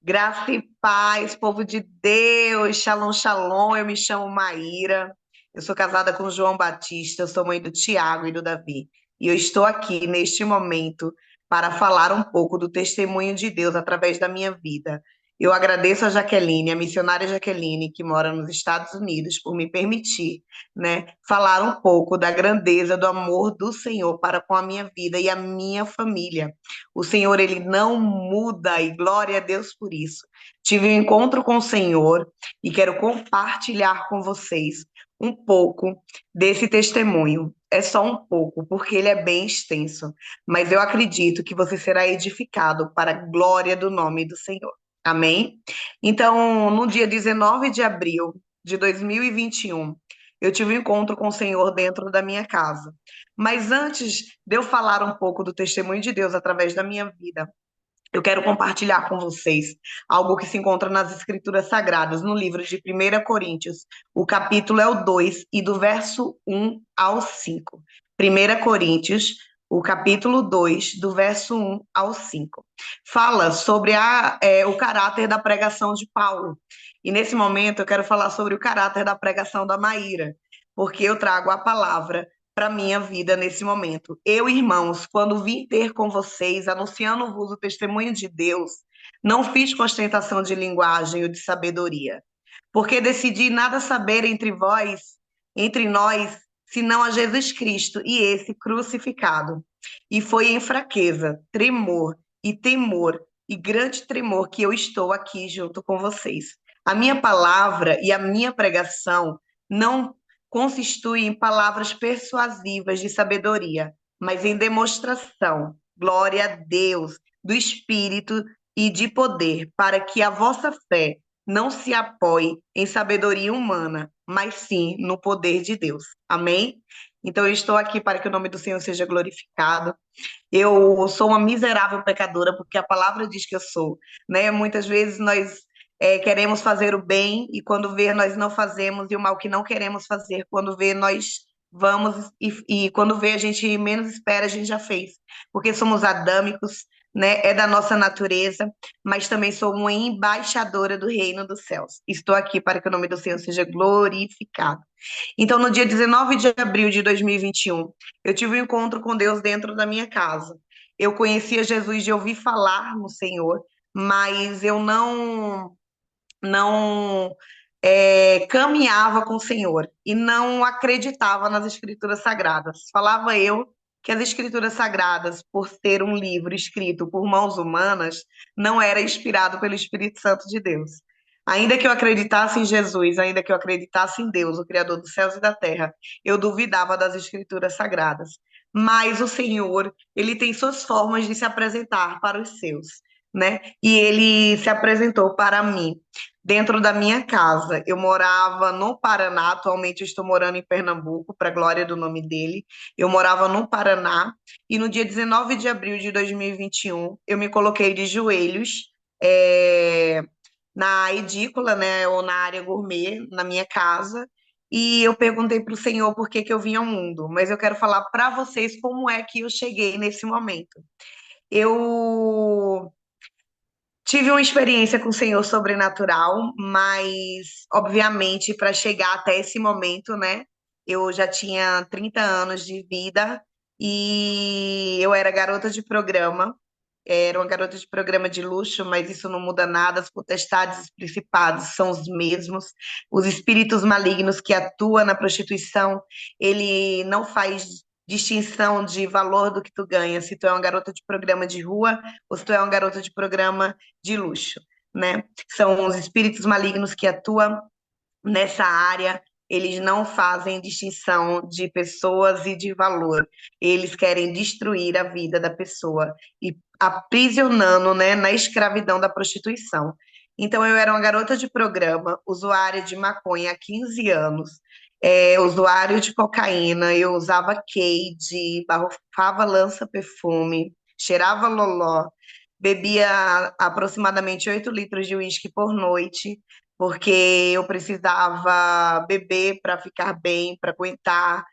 Graça e paz, povo de Deus, shalom, shalom. Eu me chamo Maíra, eu sou casada com João Batista, eu sou mãe do Tiago e do Davi. E eu estou aqui neste momento para falar um pouco do testemunho de Deus através da minha vida. Eu agradeço a Jaqueline, a missionária Jaqueline, que mora nos Estados Unidos, por me permitir, falar um pouco da grandeza do amor do Senhor para com a minha vida e a minha família. O Senhor, ele não muda e glória a Deus por isso. Tive um encontro com o Senhor e quero compartilhar com vocês um pouco desse testemunho. É só um pouco, porque ele é bem extenso, mas eu acredito que você será edificado para a glória do nome do Senhor. Amém? Então, no dia 19 de abril de 2021, eu tive um encontro com o Senhor dentro da minha casa. Mas antes de eu falar um pouco do testemunho de Deus através da minha vida, eu quero compartilhar com vocês algo que se encontra nas Escrituras Sagradas, no livro de 1 Coríntios. O capítulo é o 2 e do verso 1 ao 5. 1 Coríntios, o capítulo 2, do verso 1 ao 5. Fala sobre o caráter da pregação de Paulo. E nesse momento eu quero falar sobre o caráter da pregação da Maíra, porque eu trago a palavra para minha vida nesse momento. Eu, irmãos, quando vim ter com vocês, anunciando-vos o testemunho de Deus, não fiz com ostentação de linguagem ou de sabedoria, porque decidi nada saber entre nós, senão a Jesus Cristo e esse crucificado. E foi em fraqueza, tremor e temor e grande tremor que eu estou aqui junto com vocês. A minha palavra e a minha pregação não constitui em palavras persuasivas de sabedoria, mas em demonstração, glória a Deus, do Espírito e de poder, para que a vossa fé não se apoie em sabedoria humana, mas sim no poder de Deus. Amém? Então, eu estou aqui para que o nome do Senhor seja glorificado. Eu sou uma miserável pecadora, porque a palavra diz que eu sou, né? Muitas vezes nós queremos fazer o bem e quando vê, nós não fazemos, e o mal que não queremos fazer, quando vê, nós vamos e quando vê, a gente menos espera, a gente já fez, porque somos adâmicos, né? É da nossa natureza, mas também sou uma embaixadora do reino dos céus. Estou aqui para que o nome do Senhor seja glorificado. Então, no dia 19 de abril de 2021, eu tive um encontro com Deus dentro da minha casa. Eu conhecia Jesus de ouvir falar no Senhor, mas eu não caminhava com o Senhor e não acreditava nas Escrituras Sagradas. Falava eu que as Escrituras Sagradas, por ser um livro escrito por mãos humanas, não era inspirado pelo Espírito Santo de Deus. Ainda que eu acreditasse em Jesus, ainda que eu acreditasse em Deus, o Criador dos céus e da terra, eu duvidava das Escrituras Sagradas. Mas o Senhor, ele tem suas formas de se apresentar para os seus, né? E ele se apresentou para mim dentro da minha casa. Eu morava no Paraná, atualmente eu estou morando em Pernambuco, para a glória do nome dele. Eu morava no Paraná e no dia 19 de abril de 2021 eu me coloquei de joelhos é, na edícula, né, ou na área gourmet, na minha casa. E eu perguntei para o Senhor por que que eu vim ao mundo, mas eu quero falar para vocês como é que eu cheguei nesse momento. Eu tive uma experiência com o Senhor sobrenatural, mas, obviamente, para chegar até esse momento, né? Eu já tinha 30 anos de vida e eu era garota de programa. Era uma garota de programa de luxo, mas isso não muda nada. As potestades e os principados são os mesmos. Os espíritos malignos que atuam na prostituição, ele não faz distinção de valor do que tu ganha, se tu é uma garota de programa de rua ou se tu é uma garota de programa de luxo, né? São os espíritos malignos que atuam nessa área, eles não fazem distinção de pessoas e de valor. Eles querem destruir a vida da pessoa e aprisionando, né, na escravidão da prostituição. Então, eu era uma garota de programa, usuária de maconha há 15 anos, usuário de cocaína, eu usava Cade, barrofava lança-perfume, cheirava loló, bebia aproximadamente 8 litros de uísque por noite, porque eu precisava beber para ficar bem, para aguentar.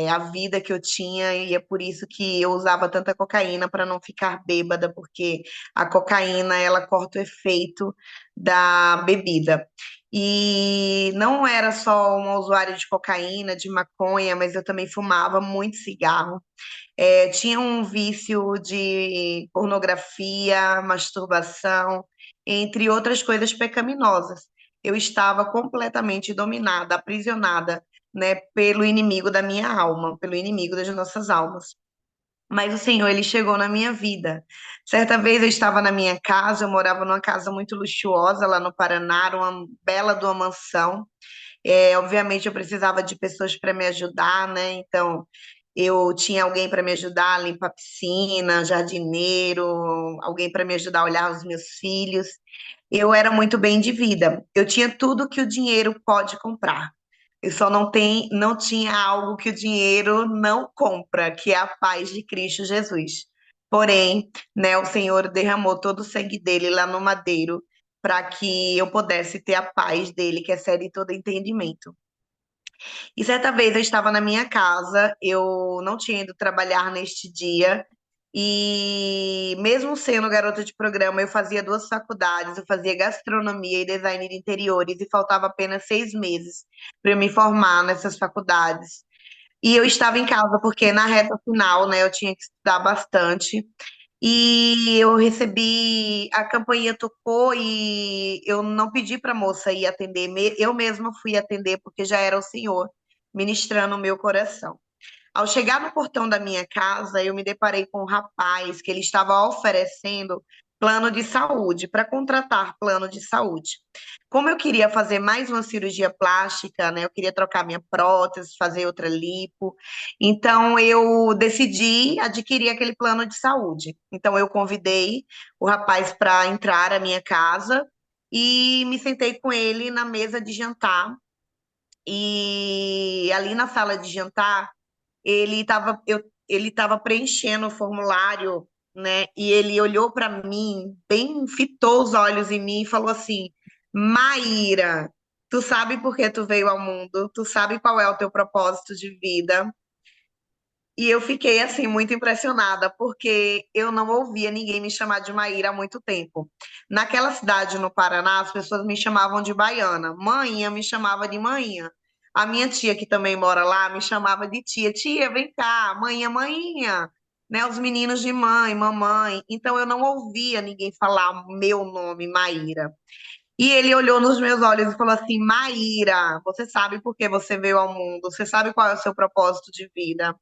a vida que eu tinha, e é por isso que eu usava tanta cocaína para não ficar bêbada, porque a cocaína ela corta o efeito da bebida. E não era só uma usuária de cocaína, de maconha, mas eu também fumava muito cigarro. Tinha um vício de pornografia, masturbação, entre outras coisas pecaminosas. Eu estava completamente dominada, aprisionada, né, pelo inimigo da minha alma, pelo inimigo das nossas almas. Mas o Senhor, ele chegou na minha vida. Certa vez eu estava na minha casa, eu morava numa casa muito luxuosa lá no Paraná, uma bela de uma mansão. Obviamente, eu precisava de pessoas para me ajudar, né? Então, eu tinha alguém para me ajudar a limpar a piscina, jardineiro, alguém para me ajudar a olhar os meus filhos. Eu era muito bem de vida. Eu tinha tudo que o dinheiro pode comprar. Eu só não tinha algo que o dinheiro não compra, que é a paz de Cristo Jesus. Porém, né, o Senhor derramou todo o sangue dele lá no madeiro para que eu pudesse ter a paz dele, que excede todo entendimento. E certa vez eu estava na minha casa, eu não tinha ido trabalhar neste dia, e mesmo sendo garota de programa, eu fazia duas faculdades, eu fazia gastronomia e design de interiores, e faltava apenas 6 meses para eu me formar nessas faculdades. E eu estava em casa porque na reta final, né, eu tinha que estudar bastante. E eu recebi, a campainha tocou e eu não pedi para a moça ir atender, eu mesma fui atender porque já era o Senhor ministrando o meu coração. Ao chegar no portão da minha casa, eu me deparei com um rapaz que ele estava oferecendo plano de saúde, para contratar plano de saúde. Como eu queria fazer mais uma cirurgia plástica, né? Eu queria trocar minha prótese, fazer outra lipo. Então eu decidi adquirir aquele plano de saúde. Então eu convidei o rapaz para entrar à minha casa e me sentei com ele na mesa de jantar. E ali na sala de jantar ele estava preenchendo o formulário, né? E ele olhou para mim, bem fitou os olhos em mim e falou assim: Maíra, tu sabe por que tu veio ao mundo? Tu sabe qual é o teu propósito de vida? E eu fiquei assim muito impressionada, porque eu não ouvia ninguém me chamar de Maíra há muito tempo. Naquela cidade no Paraná, as pessoas me chamavam de baiana. Mãinha me chamava de manhã. A minha tia, que também mora lá, me chamava de tia. Tia, vem cá, manhã, manhinha. Né, os meninos de mãe, mamãe. Então eu não ouvia ninguém falar meu nome, Maíra. E ele olhou nos meus olhos e falou assim: Maíra, você sabe por que você veio ao mundo? Você sabe qual é o seu propósito de vida?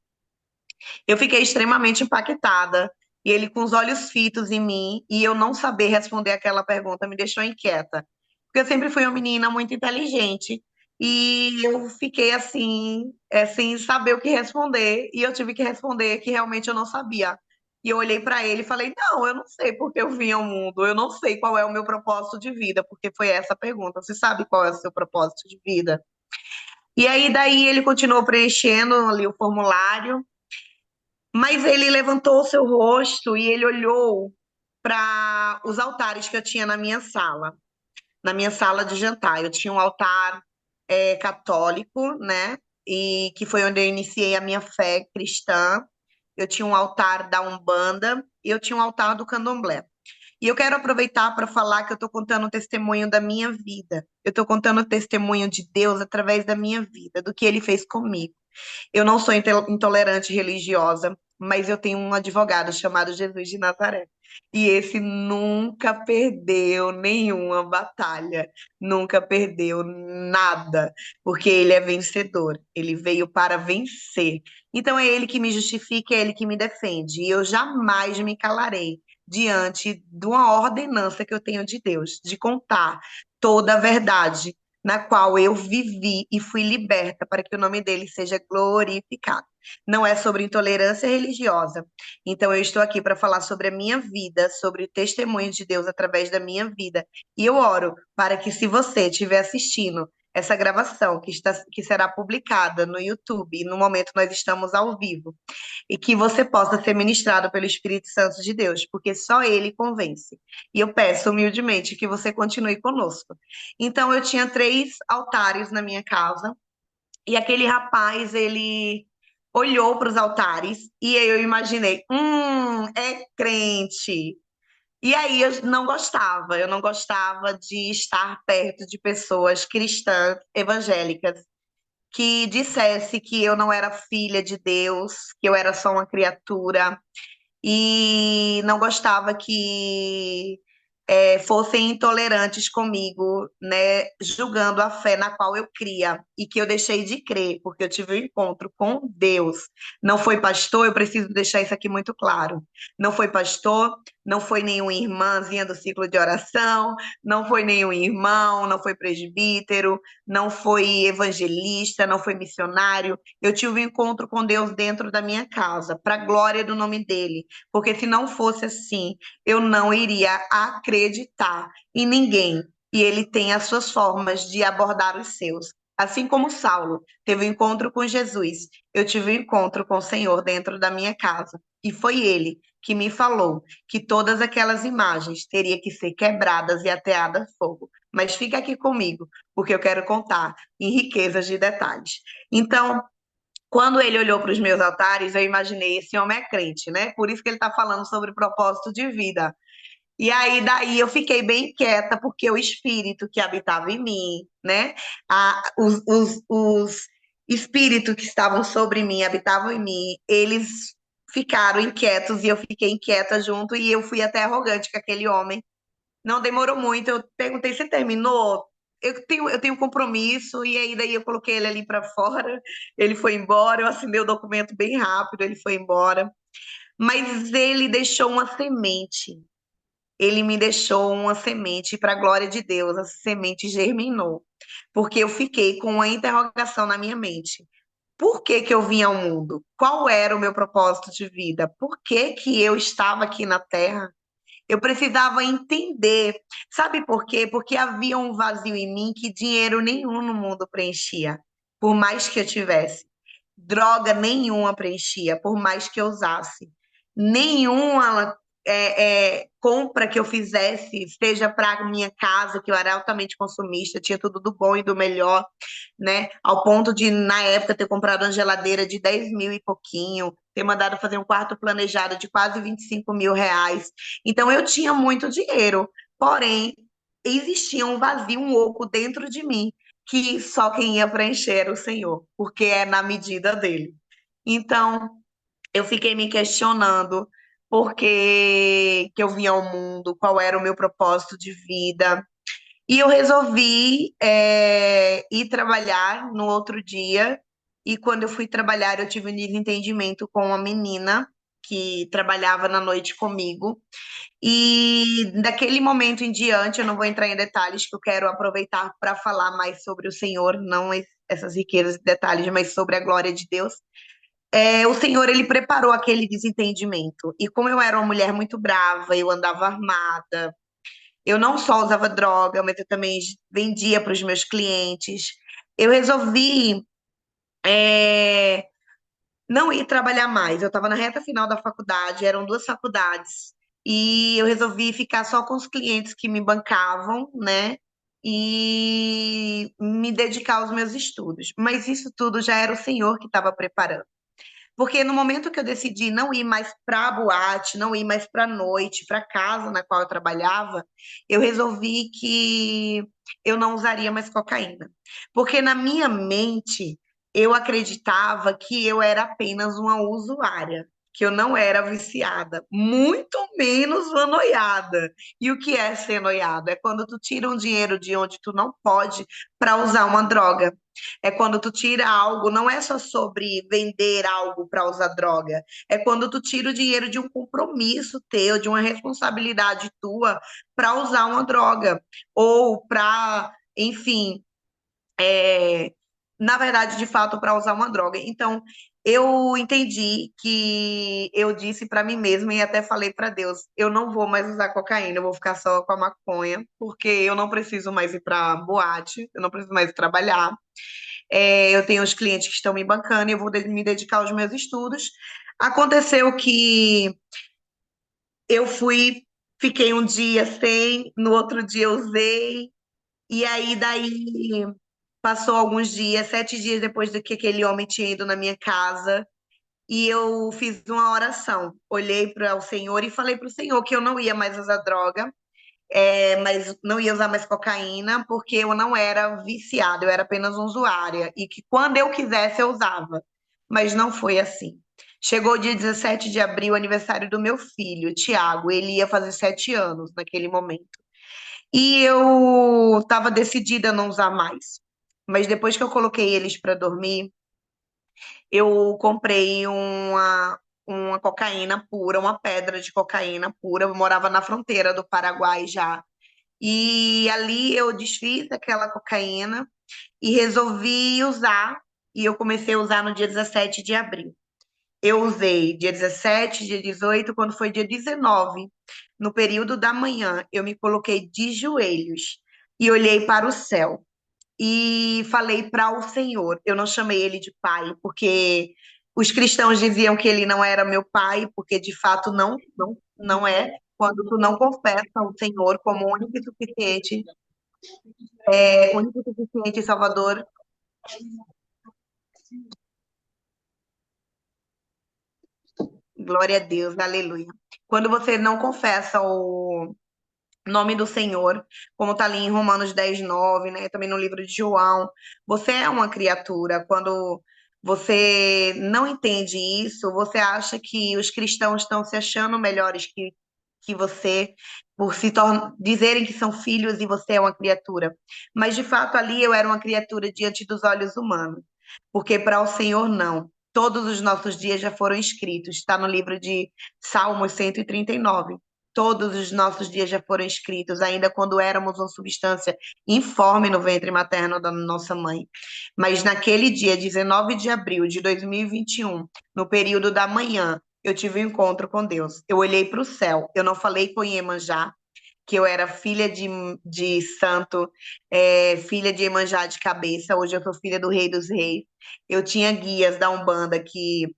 Eu fiquei extremamente impactada. E ele com os olhos fitos em mim, e eu não saber responder aquela pergunta me deixou inquieta. Porque eu sempre fui uma menina muito inteligente. E eu fiquei assim, sem saber o que responder. E eu tive que responder que realmente eu não sabia. E eu olhei para ele e falei: Não, eu não sei por que eu vim ao mundo. Eu não sei qual é o meu propósito de vida, porque foi essa a pergunta. Você sabe qual é o seu propósito de vida? E aí, daí, ele continuou preenchendo ali o formulário. Mas ele levantou o seu rosto e ele olhou para os altares que eu tinha na minha sala de jantar. Eu tinha um altar católico, né? E que foi onde eu iniciei a minha fé cristã. Eu tinha um altar da Umbanda e eu tinha um altar do Candomblé. E eu quero aproveitar para falar que eu estou contando o testemunho da minha vida. Eu estou contando o testemunho de Deus através da minha vida, do que ele fez comigo. Eu não sou intolerante religiosa, mas eu tenho um advogado chamado Jesus de Nazaré. E esse nunca perdeu nenhuma batalha, nunca perdeu nada, porque ele é vencedor, ele veio para vencer. Então é ele que me justifica, é ele que me defende, e eu jamais me calarei diante de uma ordenança que eu tenho de Deus, de contar toda a verdade na qual eu vivi e fui liberta para que o nome dele seja glorificado. Não é sobre intolerância religiosa. Então, eu estou aqui para falar sobre a minha vida, sobre o testemunho de Deus através da minha vida. E eu oro para que, se você estiver assistindo essa gravação que será publicada no YouTube, no momento nós estamos ao vivo, e que você possa ser ministrado pelo Espírito Santo de Deus, porque só ele convence. E eu peço humildemente que você continue conosco. Então, eu tinha 3 altares na minha casa. E aquele rapaz, ele olhou para os altares e aí eu imaginei, é crente. E aí eu não gostava de estar perto de pessoas cristãs evangélicas que dissesse que eu não era filha de Deus, que eu era só uma criatura, e não gostava que fossem intolerantes comigo, né, julgando a fé na qual eu cria e que eu deixei de crer, porque eu tive um encontro com Deus. Não foi pastor, eu preciso deixar isso aqui muito claro. Não foi pastor, não foi nenhuma irmãzinha do ciclo de oração, não foi nenhum irmão, não foi presbítero, não foi evangelista, não foi missionário. Eu tive um encontro com Deus dentro da minha casa, para a glória do nome dele, porque se não fosse assim, eu não iria acreditar em ninguém. E ele tem as suas formas de abordar os seus. Assim como Saulo teve um encontro com Jesus, eu tive um encontro com o Senhor dentro da minha casa. E foi ele que me falou que todas aquelas imagens teriam que ser quebradas e ateadas a fogo. Mas fica aqui comigo, porque eu quero contar em riquezas de detalhes. Então, quando ele olhou para os meus altares, eu imaginei, esse homem é crente, né? Por isso que ele está falando sobre propósito de vida. E aí, daí eu fiquei bem quieta, porque o espírito que habitava em mim, né? Os espíritos que estavam sobre mim, habitavam em mim, eles ficaram inquietos e eu fiquei inquieta junto, e eu fui até arrogante com aquele homem. Não demorou muito, eu perguntei, você terminou? Eu tenho um compromisso, e aí daí eu coloquei ele ali para fora, ele foi embora, eu assinei o documento bem rápido, ele foi embora. Mas ele deixou uma semente, ele me deixou uma semente, para a glória de Deus, essa semente germinou, porque eu fiquei com uma interrogação na minha mente. Por que que eu vim ao mundo? Qual era o meu propósito de vida? Por que que eu estava aqui na Terra? Eu precisava entender. Sabe por quê? Porque havia um vazio em mim que dinheiro nenhum no mundo preenchia, por mais que eu tivesse. Droga nenhuma preenchia, por mais que eu usasse. Nenhuma compra que eu fizesse, seja para minha casa, que eu era altamente consumista, tinha tudo do bom e do melhor, né? Ao ponto de, na época, ter comprado uma geladeira de 10 mil e pouquinho, ter mandado fazer um quarto planejado de quase 25 mil reais. Então, eu tinha muito dinheiro, porém, existia um vazio, um oco dentro de mim, que só quem ia preencher era o Senhor, porque é na medida dele. Então, eu fiquei me questionando por que eu vim ao mundo, qual era o meu propósito de vida. E eu resolvi ir trabalhar no outro dia. E quando eu fui trabalhar, eu tive um desentendimento com uma menina que trabalhava na noite comigo. E daquele momento em diante, eu não vou entrar em detalhes, que eu quero aproveitar para falar mais sobre o Senhor, não essas riquezas de detalhes, mas sobre a glória de Deus. O Senhor, ele preparou aquele desentendimento. E como eu era uma mulher muito brava, eu andava armada, eu não só usava droga, mas eu também vendia para os meus clientes. Eu resolvi não ir trabalhar mais. Eu estava na reta final da faculdade, eram duas faculdades, e eu resolvi ficar só com os clientes que me bancavam, né? E me dedicar aos meus estudos. Mas isso tudo já era o Senhor que estava preparando. Porque no momento que eu decidi não ir mais para a boate, não ir mais para a noite, para a casa na qual eu trabalhava, eu resolvi que eu não usaria mais cocaína. Porque na minha mente, eu acreditava que eu era apenas uma usuária, que eu não era viciada, muito menos uma noiada. E o que é ser noiado? É quando tu tira um dinheiro de onde tu não pode para usar uma droga. É quando tu tira algo, não é só sobre vender algo para usar droga. É quando tu tira o dinheiro de um compromisso teu, de uma responsabilidade tua para usar uma droga. Ou para, enfim, na verdade, de fato, para usar uma droga. Então, eu entendi que eu disse para mim mesma e até falei para Deus, eu não vou mais usar cocaína, eu vou ficar só com a maconha, porque eu não preciso mais ir para boate, eu não preciso mais trabalhar. Eu tenho os clientes que estão me bancando e eu vou me dedicar aos meus estudos. Aconteceu que eu fui, fiquei um dia sem, no outro dia eu usei, e aí daí Passou alguns dias, 7 dias depois do que aquele homem tinha ido na minha casa, e eu fiz uma oração. Olhei para o Senhor e falei para o Senhor que eu não ia mais usar droga, mas não ia usar mais cocaína, porque eu não era viciada, eu era apenas usuária, e que quando eu quisesse eu usava. Mas não foi assim. Chegou o dia 17 de abril, aniversário do meu filho, Tiago. Ele ia fazer 7 anos naquele momento. E eu estava decidida a não usar mais. Mas depois que eu coloquei eles para dormir, eu comprei uma cocaína pura, uma pedra de cocaína pura. Eu morava na fronteira do Paraguai já. E ali eu desfiz aquela cocaína e resolvi usar. E eu comecei a usar no dia 17 de abril. Eu usei dia 17, dia 18, quando foi dia 19, no período da manhã, eu me coloquei de joelhos e olhei para o céu e falei para o Senhor. Eu não chamei ele de pai, porque os cristãos diziam que ele não era meu pai, porque de fato não é. Quando tu não confessa o Senhor como único e suficiente, único e suficiente Salvador. Glória a Deus, aleluia. Quando você não confessa o nome do Senhor, como está ali em Romanos 10:9, né? Também no livro de João. Você é uma criatura. Quando você não entende isso, você acha que os cristãos estão se achando melhores que você, por dizerem que são filhos e você é uma criatura. Mas, de fato, ali eu era uma criatura diante dos olhos humanos, porque para o Senhor não. Todos os nossos dias já foram escritos, está no livro de Salmos 139. Todos os nossos dias já foram escritos, ainda quando éramos uma substância informe no ventre materno da nossa mãe. Mas naquele dia, 19 de abril de 2021, no período da manhã, eu tive um encontro com Deus. Eu olhei para o céu, eu não falei com Iemanjá, que eu era filha de santo, filha de Iemanjá de cabeça, hoje eu sou filha do Rei dos Reis. Eu tinha guias da Umbanda que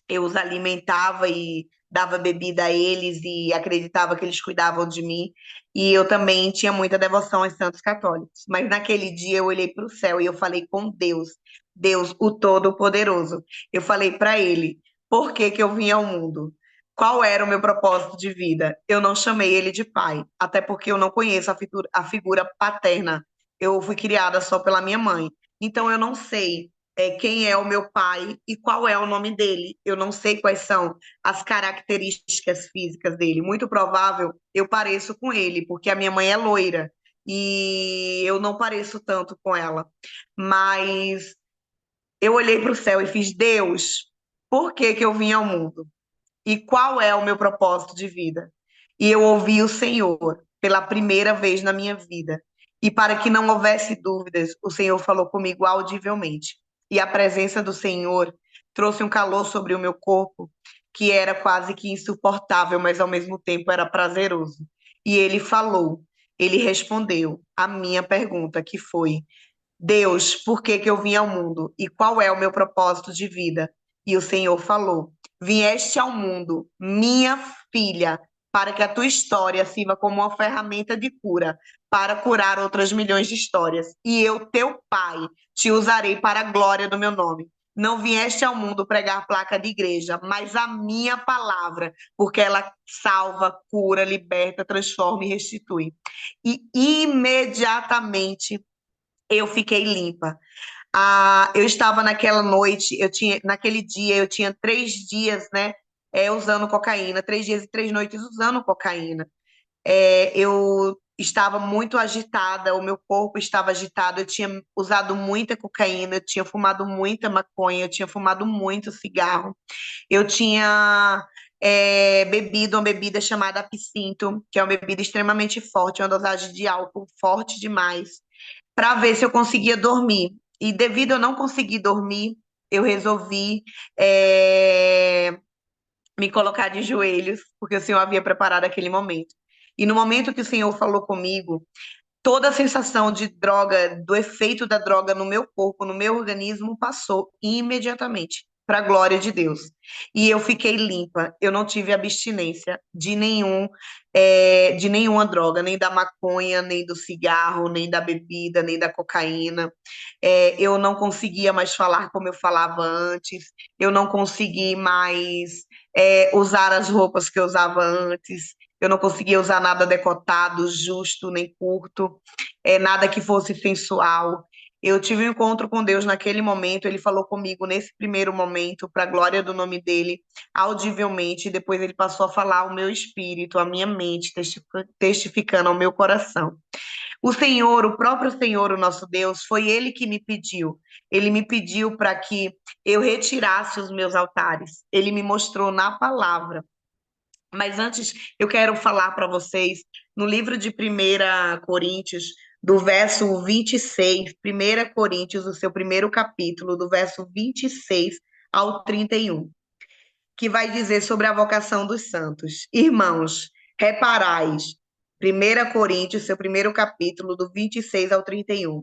eu os alimentava e dava bebida a eles e acreditava que eles cuidavam de mim. E eu também tinha muita devoção aos santos católicos. Mas naquele dia eu olhei para o céu e eu falei com Deus, Deus, o Todo-Poderoso. Eu falei para ele, por que que eu vim ao mundo? Qual era o meu propósito de vida? Eu não chamei ele de pai, até porque eu não conheço a figura paterna. Eu fui criada só pela minha mãe. Então eu não sei quem é o meu pai e qual é o nome dele. Eu não sei quais são as características físicas dele. Muito provável eu pareço com ele, porque a minha mãe é loira e eu não pareço tanto com ela. Mas eu olhei para o céu e fiz, Deus, por que que eu vim ao mundo? E qual é o meu propósito de vida? E eu ouvi o Senhor pela primeira vez na minha vida. E para que não houvesse dúvidas, o Senhor falou comigo audivelmente. E a presença do Senhor trouxe um calor sobre o meu corpo que era quase que insuportável, mas ao mesmo tempo era prazeroso. E ele falou, ele respondeu a minha pergunta, que foi: Deus, por que que eu vim ao mundo? E qual é o meu propósito de vida? E o Senhor falou: Vieste ao mundo, minha filha, para que a tua história sirva como uma ferramenta de cura, para curar outras milhões de histórias. E eu, teu pai, te usarei para a glória do meu nome. Não vieste ao mundo pregar placa de igreja, mas a minha palavra, porque ela salva, cura, liberta, transforma e restitui. E imediatamente eu fiquei limpa. Eu estava naquela noite, naquele dia, eu tinha 3 dias, né, usando cocaína, 3 dias e 3 noites usando cocaína. Eu estava muito agitada, o meu corpo estava agitado, eu tinha usado muita cocaína, eu tinha fumado muita maconha, eu tinha fumado muito cigarro, eu tinha bebido uma bebida chamada absinto, que é uma bebida extremamente forte, uma dosagem de álcool forte demais para ver se eu conseguia dormir. E devido a eu não conseguir dormir, eu resolvi é, me colocar de joelhos, porque o Senhor havia preparado aquele momento. E no momento que o Senhor falou comigo, toda a sensação de droga, do efeito da droga no meu corpo, no meu organismo, passou imediatamente. para a glória de Deus. E eu fiquei limpa, eu não tive abstinência de nenhuma droga, nem da maconha, nem do cigarro, nem da bebida, nem da cocaína. Eu não conseguia mais falar como eu falava antes, eu não consegui mais usar as roupas que eu usava antes, eu não conseguia usar nada decotado, justo, nem curto, nada que fosse sensual. Eu tive um encontro com Deus naquele momento, ele falou comigo nesse primeiro momento, para a glória do nome dele, audivelmente, e depois ele passou a falar ao meu espírito, à minha mente, testificando ao meu coração. O Senhor, o próprio Senhor, o nosso Deus, foi ele que me pediu. Ele me pediu para que eu retirasse os meus altares. Ele me mostrou na palavra. Mas antes, eu quero falar para vocês, no livro de 1 Coríntios, do verso 26, 1 Coríntios, o seu primeiro capítulo, do verso 26 ao 31, que vai dizer sobre a vocação dos santos. Irmãos, reparais, 1 Coríntios, seu primeiro capítulo, do 26 ao 31.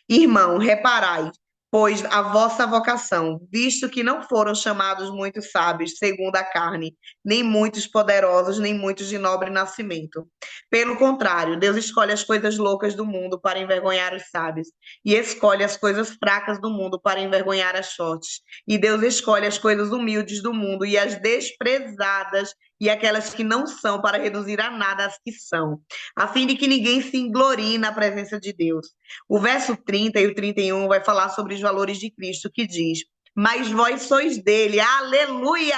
Irmão, reparai, pois a vossa vocação, visto que não foram chamados muitos sábios, segundo a carne, nem muitos poderosos, nem muitos de nobre nascimento. Pelo contrário, Deus escolhe as coisas loucas do mundo para envergonhar os sábios, e escolhe as coisas fracas do mundo para envergonhar as fortes. E Deus escolhe as coisas humildes do mundo e as desprezadas e aquelas que não são, para reduzir a nada as que são, a fim de que ninguém se englorie na presença de Deus. O verso 30 e o 31 vai falar sobre os valores de Cristo, que diz: mas vós sois dele, aleluia,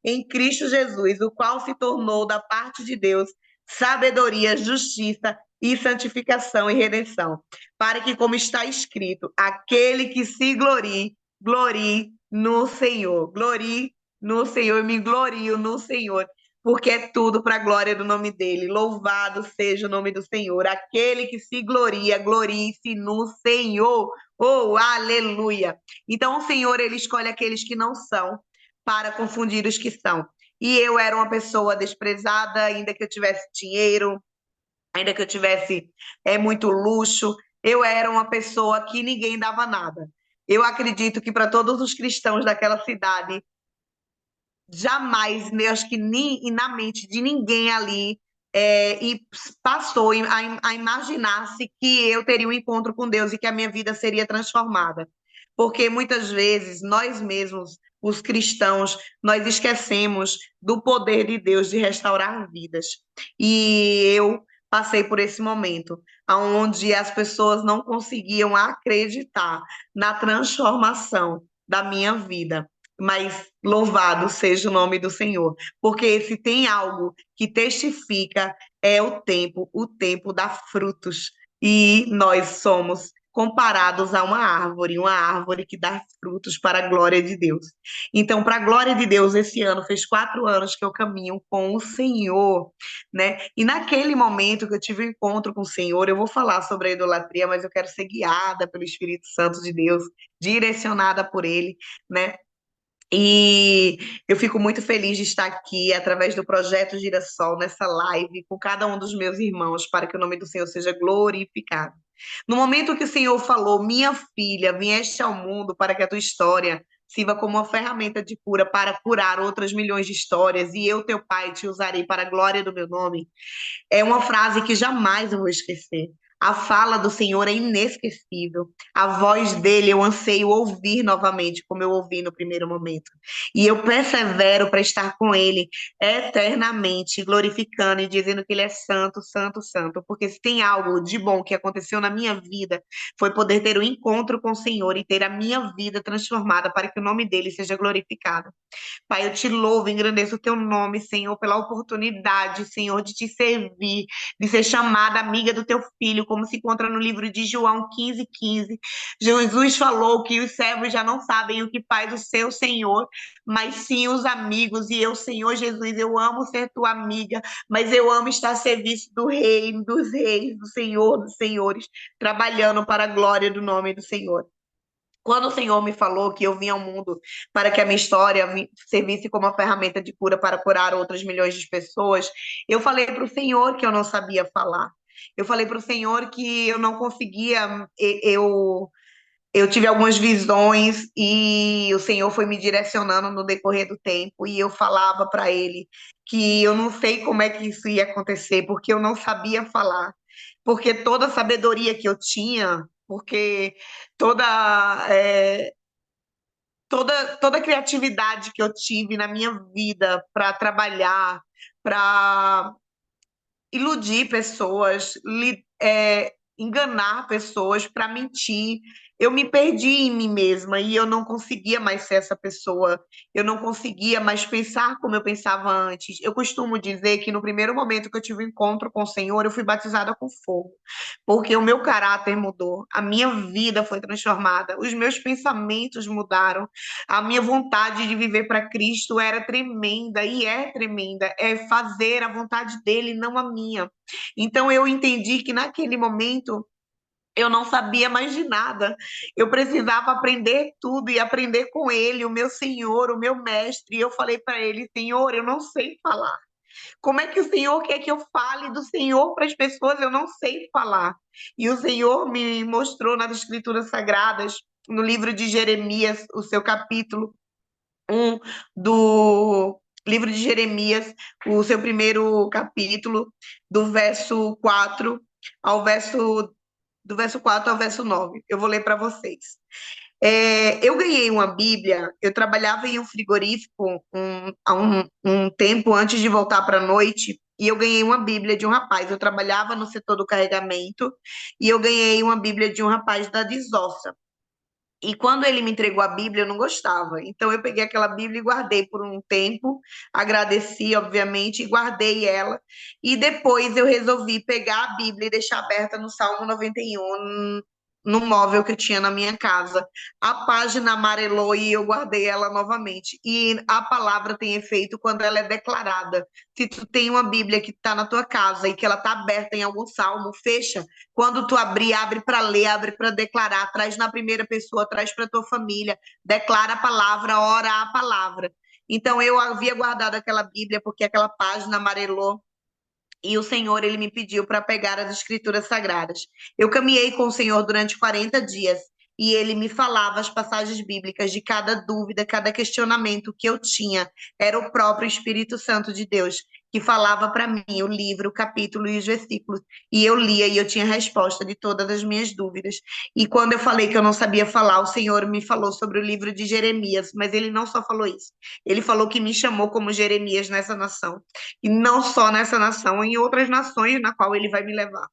em Cristo Jesus, o qual se tornou da parte de Deus sabedoria, justiça e santificação e redenção, para que, como está escrito, aquele que se glorie no Senhor. Glorie no Senhor, eu me glorio no Senhor, porque é tudo para a glória do nome dele. Louvado seja o nome do Senhor. Aquele que se gloria, glorie-se no Senhor. Oh, aleluia! Então, o Senhor, ele escolhe aqueles que não são para confundir os que são. E eu era uma pessoa desprezada, ainda que eu tivesse dinheiro, ainda que eu tivesse muito luxo, eu era uma pessoa que ninguém dava nada. Eu acredito que para todos os cristãos daquela cidade, jamais, eu acho que nem na mente de ninguém ali, e passou a imaginar-se que eu teria um encontro com Deus e que a minha vida seria transformada. Porque muitas vezes nós mesmos, os cristãos, nós esquecemos do poder de Deus de restaurar vidas. E eu passei por esse momento, onde as pessoas não conseguiam acreditar na transformação da minha vida. Mas louvado seja o nome do Senhor, porque se tem algo que testifica é o tempo dá frutos, e nós somos comparados a uma árvore que dá frutos para a glória de Deus. Então, para a glória de Deus, esse ano fez 4 anos que eu caminho com o Senhor, né? E naquele momento que eu tive um encontro com o Senhor, eu vou falar sobre a idolatria, mas eu quero ser guiada pelo Espírito Santo de Deus, direcionada por Ele, né? E eu fico muito feliz de estar aqui através do projeto Girassol, nessa live, com cada um dos meus irmãos, para que o nome do Senhor seja glorificado. No momento que o Senhor falou, minha filha, vieste ao mundo para que a tua história sirva como uma ferramenta de cura para curar outras milhões de histórias, e eu, teu Pai, te usarei para a glória do meu nome. É uma frase que jamais eu vou esquecer. A fala do Senhor é inesquecível. A voz dele eu anseio ouvir novamente, como eu ouvi no primeiro momento. E eu persevero para estar com ele eternamente, glorificando e dizendo que ele é santo, santo, santo. Porque se tem algo de bom que aconteceu na minha vida, foi poder ter um encontro com o Senhor e ter a minha vida transformada para que o nome dele seja glorificado. Pai, eu te louvo, engrandeço o teu nome, Senhor, pela oportunidade, Senhor, de te servir, de ser chamada amiga do teu filho, como se encontra no livro de João 15:15. Jesus falou que os servos já não sabem o que faz o seu Senhor, mas sim os amigos. E eu, Senhor Jesus, eu amo ser tua amiga, mas eu amo estar a serviço do Reino, dos reis, do Senhor, dos senhores, trabalhando para a glória do nome do Senhor. Quando o Senhor me falou que eu vim ao mundo para que a minha história servisse como uma ferramenta de cura para curar outras milhões de pessoas, eu falei para o Senhor que eu não sabia falar. Eu falei para o Senhor que eu não conseguia, eu eu tive algumas visões e o Senhor foi me direcionando no decorrer do tempo e eu falava para ele que eu não sei como é que isso ia acontecer, porque eu não sabia falar, porque toda a sabedoria que eu tinha, porque toda toda a criatividade que eu tive na minha vida para trabalhar, para iludir pessoas, enganar pessoas, para mentir. Eu me perdi em mim mesma e eu não conseguia mais ser essa pessoa. Eu não conseguia mais pensar como eu pensava antes. Eu costumo dizer que no primeiro momento que eu tive um encontro com o Senhor, eu fui batizada com fogo, porque o meu caráter mudou, a minha vida foi transformada, os meus pensamentos mudaram, a minha vontade de viver para Cristo era tremenda e é tremenda, é fazer a vontade dele, não a minha. Então eu entendi que naquele momento eu não sabia mais de nada. Eu precisava aprender tudo e aprender com ele, o meu Senhor, o meu mestre. E eu falei para ele: Senhor, eu não sei falar. Como é que o Senhor quer que eu fale do Senhor para as pessoas? Eu não sei falar. E o Senhor me mostrou nas Escrituras Sagradas, no livro de Jeremias, o seu capítulo 1 do livro de Jeremias, o seu primeiro capítulo, do verso 4 ao verso do verso 4 ao verso 9. Eu vou ler para vocês. Eu ganhei uma Bíblia, eu trabalhava em um frigorífico há um tempo antes de voltar para a noite, e eu ganhei uma Bíblia de um rapaz. Eu trabalhava no setor do carregamento, e eu ganhei uma Bíblia de um rapaz da Desossa. E quando ele me entregou a Bíblia, eu não gostava. Então eu peguei aquela Bíblia e guardei por um tempo, agradeci, obviamente, e guardei ela. E depois eu resolvi pegar a Bíblia e deixar aberta no Salmo 91, no móvel que eu tinha na minha casa. A página amarelou e eu guardei ela novamente. E a palavra tem efeito quando ela é declarada. Se tu tem uma Bíblia que está na tua casa e que ela está aberta em algum salmo, fecha. Quando tu abrir, abre para ler, abre para declarar, traz na primeira pessoa, traz para tua família, declara a palavra, ora a palavra. Então eu havia guardado aquela Bíblia porque aquela página amarelou e o Senhor ele me pediu para pegar as escrituras sagradas. Eu caminhei com o Senhor durante 40 dias e ele me falava as passagens bíblicas de cada dúvida, cada questionamento que eu tinha. Era o próprio Espírito Santo de Deus que falava para mim o livro, o capítulo e os versículos. E eu lia e eu tinha resposta de todas as minhas dúvidas. E quando eu falei que eu não sabia falar, o Senhor me falou sobre o livro de Jeremias, mas ele não só falou isso. Ele falou que me chamou como Jeremias nessa nação. E não só nessa nação, em outras nações na qual ele vai me levar.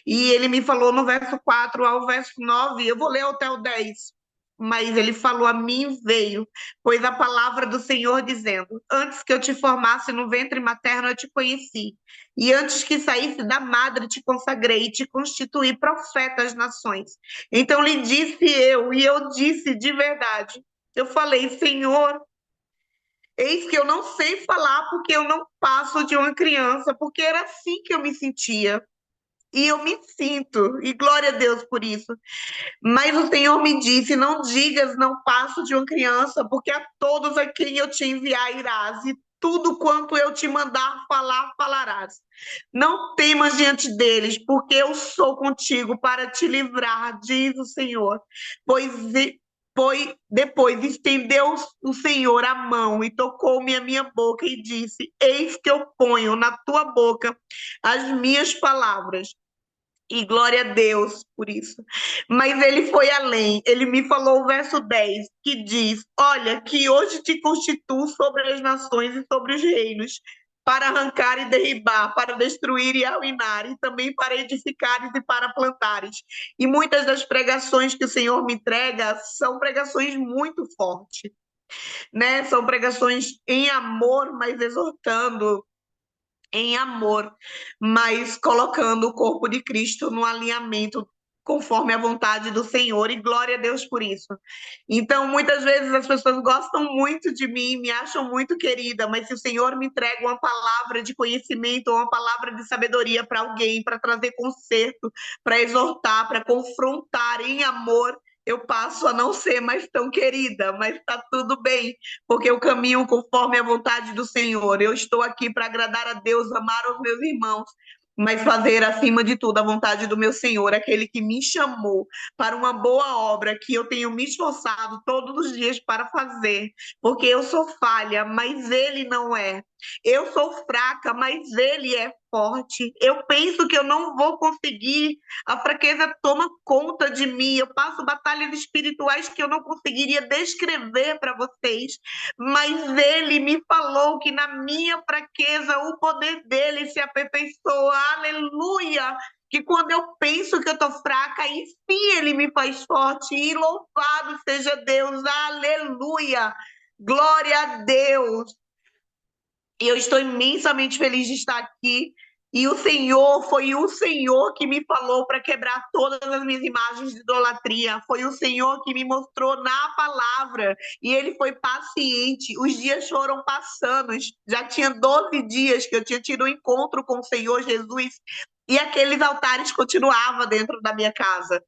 E ele me falou no verso 4 ao verso 9, eu vou ler até o 10. Mas ele falou: a mim veio, pois a palavra do Senhor dizendo: antes que eu te formasse no ventre materno, eu te conheci. E antes que saísse da madre, te consagrei e te constituí profeta às nações. Então lhe disse eu, e eu disse de verdade. Eu falei: Senhor, eis que eu não sei falar porque eu não passo de uma criança, porque era assim que eu me sentia. E eu me sinto, e glória a Deus por isso. Mas o Senhor me disse: não digas, não passo de uma criança, porque a todos a quem eu te enviar irás, e tudo quanto eu te mandar falar, falarás. Não temas diante deles, porque eu sou contigo para te livrar, diz o Senhor. Pois depois estendeu o Senhor a mão e tocou-me a minha boca e disse: eis que eu ponho na tua boca as minhas palavras. E glória a Deus por isso. Mas ele foi além. Ele me falou o verso 10, que diz: olha, que hoje te constituo sobre as nações e sobre os reinos, para arrancar e derribar, para destruir e arruinar, e também para edificares e para plantares. E muitas das pregações que o Senhor me entrega são pregações muito fortes, né? São pregações em amor, mas exortando em amor, mas colocando o corpo de Cristo no alinhamento conforme a vontade do Senhor, e glória a Deus por isso. Então, muitas vezes as pessoas gostam muito de mim, me acham muito querida, mas se o Senhor me entrega uma palavra de conhecimento, uma palavra de sabedoria para alguém, para trazer conserto, para exortar, para confrontar em amor, eu passo a não ser mais tão querida, mas está tudo bem, porque eu caminho conforme a vontade do Senhor. Eu estou aqui para agradar a Deus, amar os meus irmãos, mas fazer acima de tudo a vontade do meu Senhor, aquele que me chamou para uma boa obra que eu tenho me esforçado todos os dias para fazer, porque eu sou falha, mas Ele não é. Eu sou fraca, mas Ele é forte. Eu penso que eu não vou conseguir, a fraqueza toma conta de mim. Eu passo batalhas espirituais que eu não conseguiria descrever para vocês, mas ele me falou que na minha fraqueza o poder dele se aperfeiçoa. Aleluia! Que quando eu penso que eu estou fraca, aí sim ele me faz forte. E louvado seja Deus. Aleluia! Glória a Deus. E eu estou imensamente feliz de estar aqui. E o Senhor, foi o Senhor que me falou para quebrar todas as minhas imagens de idolatria. Foi o Senhor que me mostrou na palavra. E ele foi paciente. Os dias foram passando. Já tinha 12 dias que eu tinha tido um encontro com o Senhor Jesus. E aqueles altares continuavam dentro da minha casa.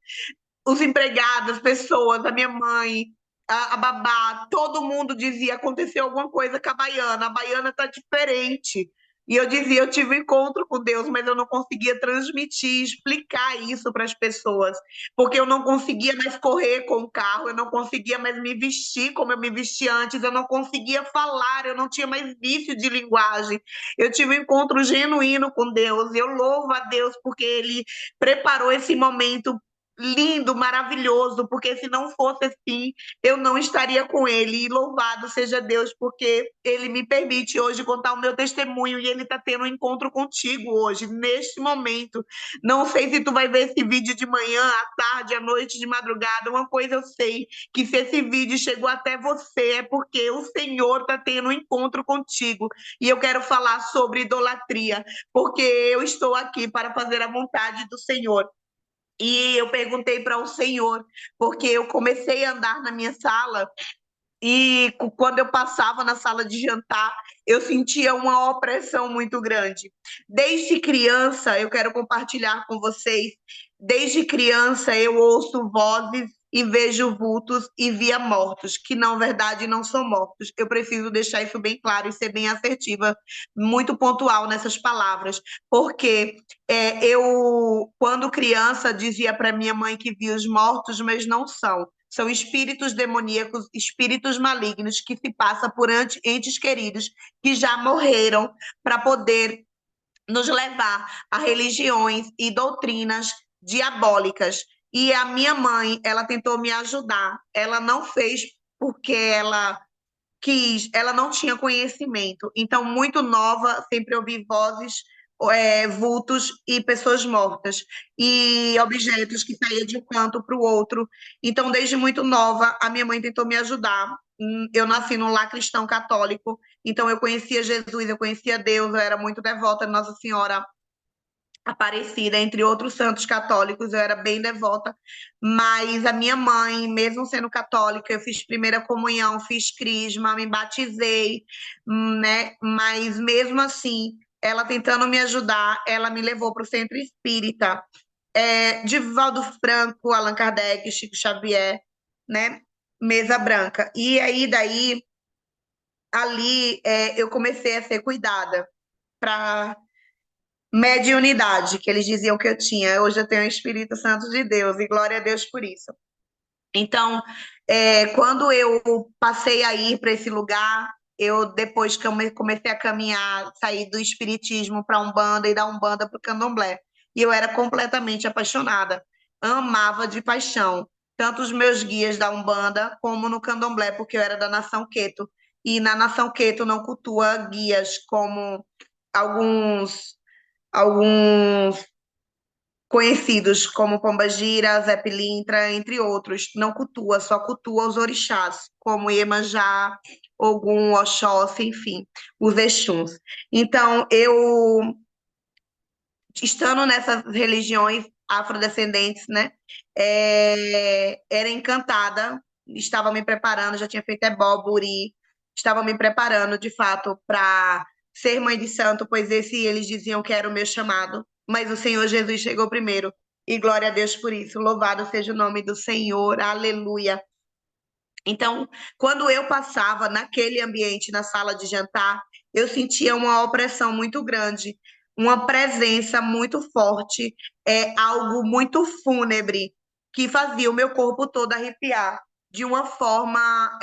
Os empregados, as pessoas, a minha mãe, a babá, todo mundo dizia: aconteceu alguma coisa com a Baiana tá diferente. E eu dizia: eu tive um encontro com Deus, mas eu não conseguia transmitir, explicar isso para as pessoas, porque eu não conseguia mais correr com o carro, eu não conseguia mais me vestir como eu me vestia antes, eu não conseguia falar, eu não tinha mais vício de linguagem. Eu tive um encontro genuíno com Deus, e eu louvo a Deus porque Ele preparou esse momento lindo, maravilhoso, porque se não fosse assim, eu não estaria com ele. E louvado seja Deus, porque ele me permite hoje contar o meu testemunho e ele está tendo um encontro contigo hoje, neste momento. Não sei se tu vai ver esse vídeo de manhã, à tarde, à noite, de madrugada. Uma coisa eu sei, que se esse vídeo chegou até você, é porque o Senhor está tendo um encontro contigo. E eu quero falar sobre idolatria, porque eu estou aqui para fazer a vontade do Senhor. E eu perguntei para o Senhor, porque eu comecei a andar na minha sala e quando eu passava na sala de jantar, eu sentia uma opressão muito grande. Desde criança, eu quero compartilhar com vocês, desde criança eu ouço vozes e vejo vultos e via mortos, que na verdade não são mortos. Eu preciso deixar isso bem claro e ser bem assertiva, muito pontual nessas palavras, porque quando criança, dizia para minha mãe que via os mortos, mas não são. São espíritos demoníacos, espíritos malignos que se passam por entes queridos que já morreram para poder nos levar a religiões e doutrinas diabólicas. E a minha mãe, ela tentou me ajudar. Ela não fez porque ela quis, ela não tinha conhecimento. Então, muito nova, sempre ouvi vozes, vultos e pessoas mortas, e objetos que saíam de um canto para o outro. Então, desde muito nova, a minha mãe tentou me ajudar. Eu nasci num lar cristão católico, então eu conhecia Jesus, eu conhecia Deus, eu era muito devota de Nossa Senhora Aparecida, entre outros santos católicos, eu era bem devota, mas a minha mãe, mesmo sendo católica, eu fiz primeira comunhão, fiz crisma, me batizei, né? Mas mesmo assim, ela tentando me ajudar, ela me levou para o centro espírita, Divaldo Franco, Allan Kardec, Chico Xavier, né? Mesa branca. E aí, daí, ali, eu comecei a ser cuidada para mediunidade, que eles diziam que eu tinha. Hoje eu tenho o Espírito Santo de Deus, e glória a Deus por isso. Então, quando eu passei a ir para esse lugar, depois que eu comecei a caminhar, sair do espiritismo para a Umbanda e da Umbanda para o Candomblé, e eu era completamente apaixonada, amava de paixão, tanto os meus guias da Umbanda como no Candomblé, porque eu era da Nação Queto, e na Nação Queto não cultua guias como alguns conhecidos como Pombagira, Zé Pilintra, entre outros. Não cultua, só cultua os orixás, como Iemanjá, Ogum, Oxóssi, enfim, os Exuns. Então, eu, estando nessas religiões afrodescendentes, né, era encantada, estava me preparando, já tinha feito ebó, buri, estava me preparando, de fato, para ser mãe de santo, pois eles diziam que era o meu chamado, mas o Senhor Jesus chegou primeiro, e glória a Deus por isso, louvado seja o nome do Senhor, aleluia. Então, quando eu passava naquele ambiente, na sala de jantar, eu sentia uma opressão muito grande, uma presença muito forte, algo muito fúnebre, que fazia o meu corpo todo arrepiar de uma forma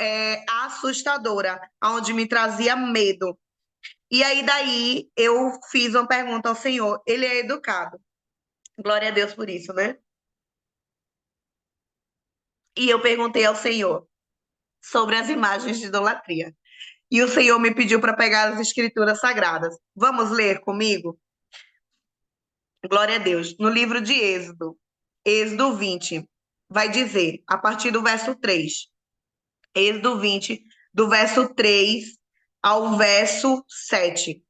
assustadora, onde me trazia medo. E aí daí eu fiz uma pergunta ao Senhor. Ele é educado. Glória a Deus por isso, né? E eu perguntei ao Senhor sobre as imagens de idolatria. E o Senhor me pediu para pegar as escrituras sagradas. Vamos ler comigo? Glória a Deus. No livro de Êxodo, Êxodo 20, vai dizer, a partir do verso 3. Êxodo 20, do verso 3 ao verso 7.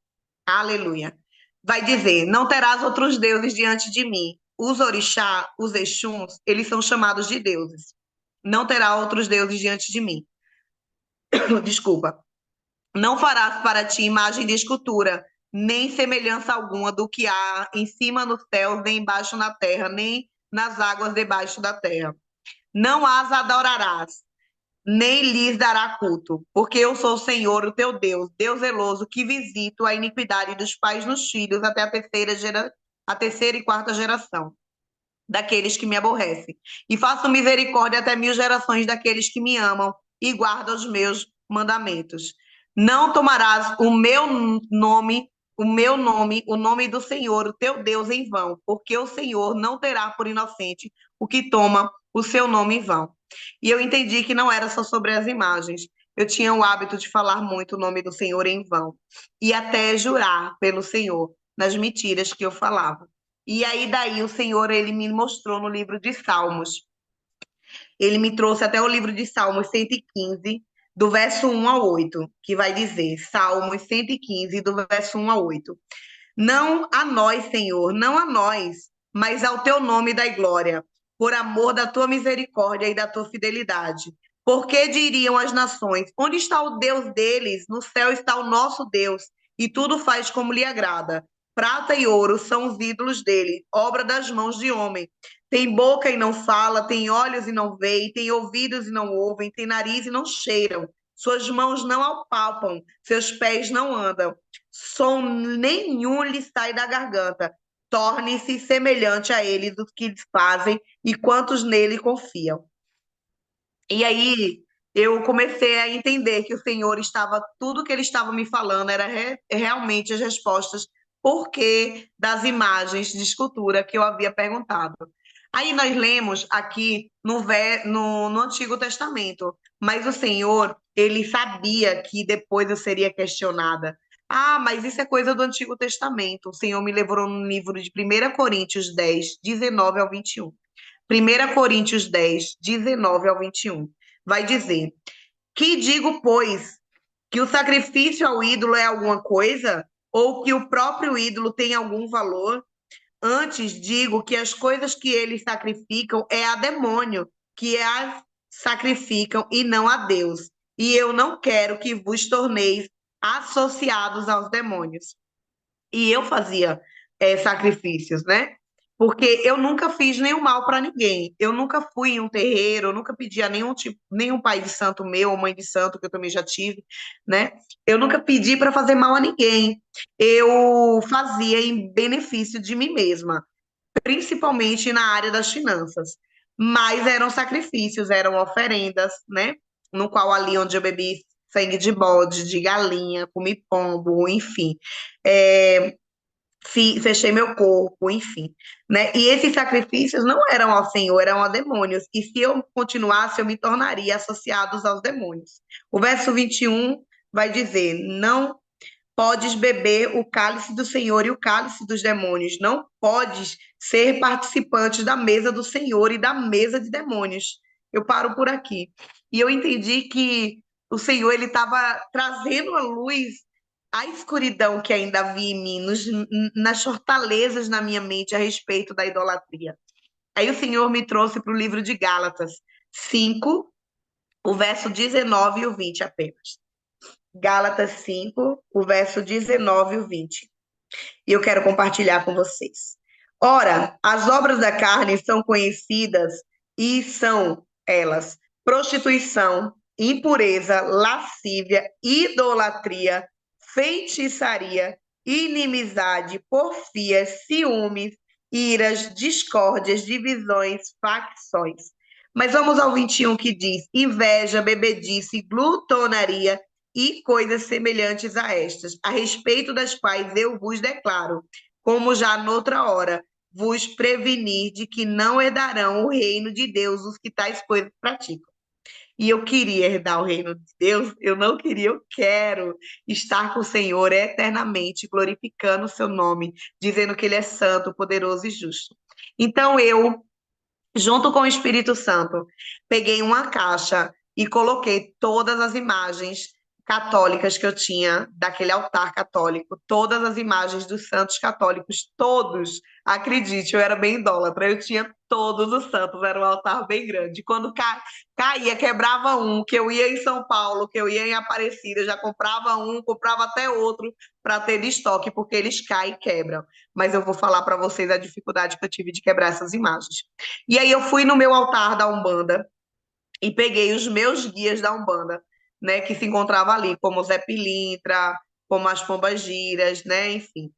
Aleluia. Vai dizer: Não terás outros deuses diante de mim. Os orixá, os exuns, eles são chamados de deuses. Não terá outros deuses diante de mim. Desculpa. Não farás para ti imagem de escultura, nem semelhança alguma do que há em cima nos céus, nem embaixo na terra, nem nas águas debaixo da terra. Não as adorarás, nem lhes dará culto, porque eu sou o Senhor, o teu Deus, Deus zeloso, que visito a iniquidade dos pais nos filhos até a terceira e quarta geração daqueles que me aborrecem. E faço misericórdia até 1000 gerações daqueles que me amam e guardam os meus mandamentos. Não tomarás o nome do Senhor, o teu Deus, em vão, porque o Senhor não terá por inocente o que toma o seu nome em vão. E eu entendi que não era só sobre as imagens. Eu tinha o hábito de falar muito o nome do Senhor em vão e até jurar pelo Senhor nas mentiras que eu falava. E aí daí o Senhor, ele me mostrou no livro de Salmos. Ele me trouxe até o livro de Salmos 115, do verso 1 ao 8, que vai dizer, Salmos 115, do verso 1 ao 8. Não a nós, Senhor, não a nós, mas ao teu nome dai glória, por amor da tua misericórdia e da tua fidelidade. Porque diriam as nações: onde está o Deus deles? No céu está o nosso Deus, e tudo faz como lhe agrada. Prata e ouro são os ídolos dele, obra das mãos de homem. Tem boca e não fala, tem olhos e não veem, tem ouvidos e não ouvem, tem nariz e não cheiram. Suas mãos não apalpam, seus pés não andam. Som nenhum lhe sai da garganta. Torne-se semelhante a eles os que lhes fazem e quantos nele confiam. E aí eu comecei a entender que o Senhor estava, tudo que ele estava me falando era realmente as respostas por que das imagens de escultura que eu havia perguntado. Aí nós lemos aqui no Antigo Testamento, mas o Senhor, ele sabia que depois eu seria questionada. Ah, mas isso é coisa do Antigo Testamento. O Senhor me levou no livro de 1 Coríntios 10, 19 ao 21. 1 Coríntios 10, 19 ao 21. Vai dizer: Que digo, pois, que o sacrifício ao ídolo é alguma coisa? Ou que o próprio ídolo tem algum valor? Antes digo que as coisas que eles sacrificam é a demônio, que as sacrificam e não a Deus. E eu não quero que vos torneis associados aos demônios. E eu fazia sacrifícios, né? Porque eu nunca fiz nenhum mal para ninguém. Eu nunca fui em um terreiro, eu nunca pedi a nenhum tipo, nenhum pai de santo meu ou mãe de santo que eu também já tive, né? Eu nunca pedi para fazer mal a ninguém. Eu fazia em benefício de mim mesma, principalmente na área das finanças. Mas eram sacrifícios, eram oferendas, né? No qual ali onde eu bebi sangue de bode, de galinha, comi pombo, enfim. É, fechei meu corpo, enfim, né? E esses sacrifícios não eram ao Senhor, eram a demônios. E se eu continuasse, eu me tornaria associados aos demônios. O verso 21 vai dizer: Não podes beber o cálice do Senhor e o cálice dos demônios. Não podes ser participante da mesa do Senhor e da mesa de demônios. Eu paro por aqui. E eu entendi que o Senhor ele estava trazendo à luz a escuridão que ainda havia em mim, nas fortalezas na minha mente a respeito da idolatria. Aí o Senhor me trouxe para o livro de Gálatas 5, o verso 19 e o 20 apenas. Gálatas 5, o verso 19 e o 20. E eu quero compartilhar com vocês. Ora, as obras da carne são conhecidas e são elas: prostituição, impureza, lascívia, idolatria, feitiçaria, inimizade, porfias, ciúmes, iras, discórdias, divisões, facções. Mas vamos ao 21 que diz: inveja, bebedice, glutonaria e coisas semelhantes a estas, a respeito das quais eu vos declaro, como já noutra hora, vos prevenir de que não herdarão o reino de Deus os que tais coisas praticam. E eu queria herdar o reino de Deus, eu não queria, eu quero estar com o Senhor eternamente, glorificando o seu nome, dizendo que ele é santo, poderoso e justo. Então eu, junto com o Espírito Santo, peguei uma caixa e coloquei todas as imagens católicas que eu tinha daquele altar católico, todas as imagens dos santos católicos, todos, acredite, eu era bem idólatra, eu tinha todos os santos, era um altar bem grande. Quando caía, quebrava um, que eu ia em São Paulo, que eu ia em Aparecida, eu já comprava um, comprava até outro para ter de estoque, porque eles caem e quebram. Mas eu vou falar para vocês a dificuldade que eu tive de quebrar essas imagens. E aí eu fui no meu altar da Umbanda e peguei os meus guias da Umbanda, né, que se encontrava ali, como o Zé Pilintra, como as Pombagiras, né, enfim,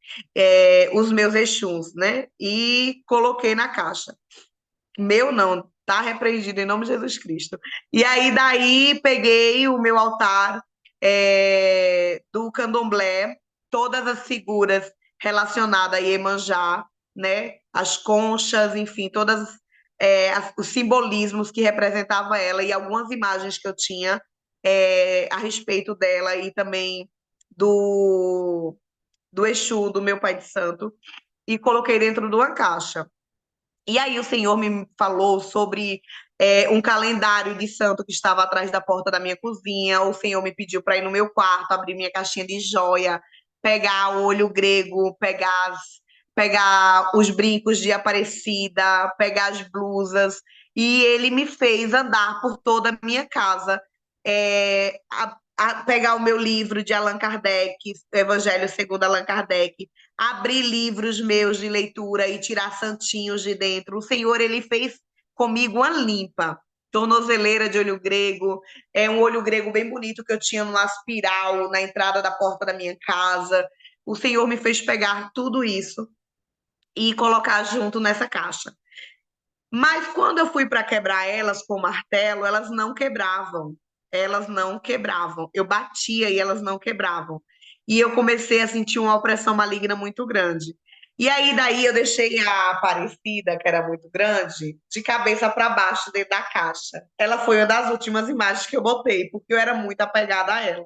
os meus Exuns, né, e coloquei na caixa. Meu não, tá repreendido em nome de Jesus Cristo. E aí daí peguei o meu altar do candomblé, todas as figuras relacionadas a Iemanjá, né? As conchas, enfim, todas os simbolismos que representavam ela e algumas imagens que eu tinha a respeito dela e também do Exu, do meu pai de santo, e coloquei dentro de uma caixa. E aí o Senhor me falou sobre um calendário de santo que estava atrás da porta da minha cozinha. O Senhor me pediu para ir no meu quarto, abrir minha caixinha de joia, pegar o olho grego, pegar os brincos de Aparecida, pegar as blusas. E ele me fez andar por toda a minha casa, a pegar o meu livro de Allan Kardec, Evangelho segundo Allan Kardec, abrir livros meus de leitura e tirar santinhos de dentro. O Senhor, ele fez comigo uma limpa. Tornozeleira de olho grego, um olho grego bem bonito que eu tinha numa espiral na entrada da porta da minha casa. O Senhor me fez pegar tudo isso e colocar junto nessa caixa. Mas quando eu fui para quebrar elas com o martelo, elas não quebravam. Elas não quebravam. Eu batia e elas não quebravam. E eu comecei a sentir uma opressão maligna muito grande. E aí daí eu deixei a Aparecida, que era muito grande, de cabeça para baixo dentro da caixa. Ela foi uma das últimas imagens que eu botei, porque eu era muito apegada a ela.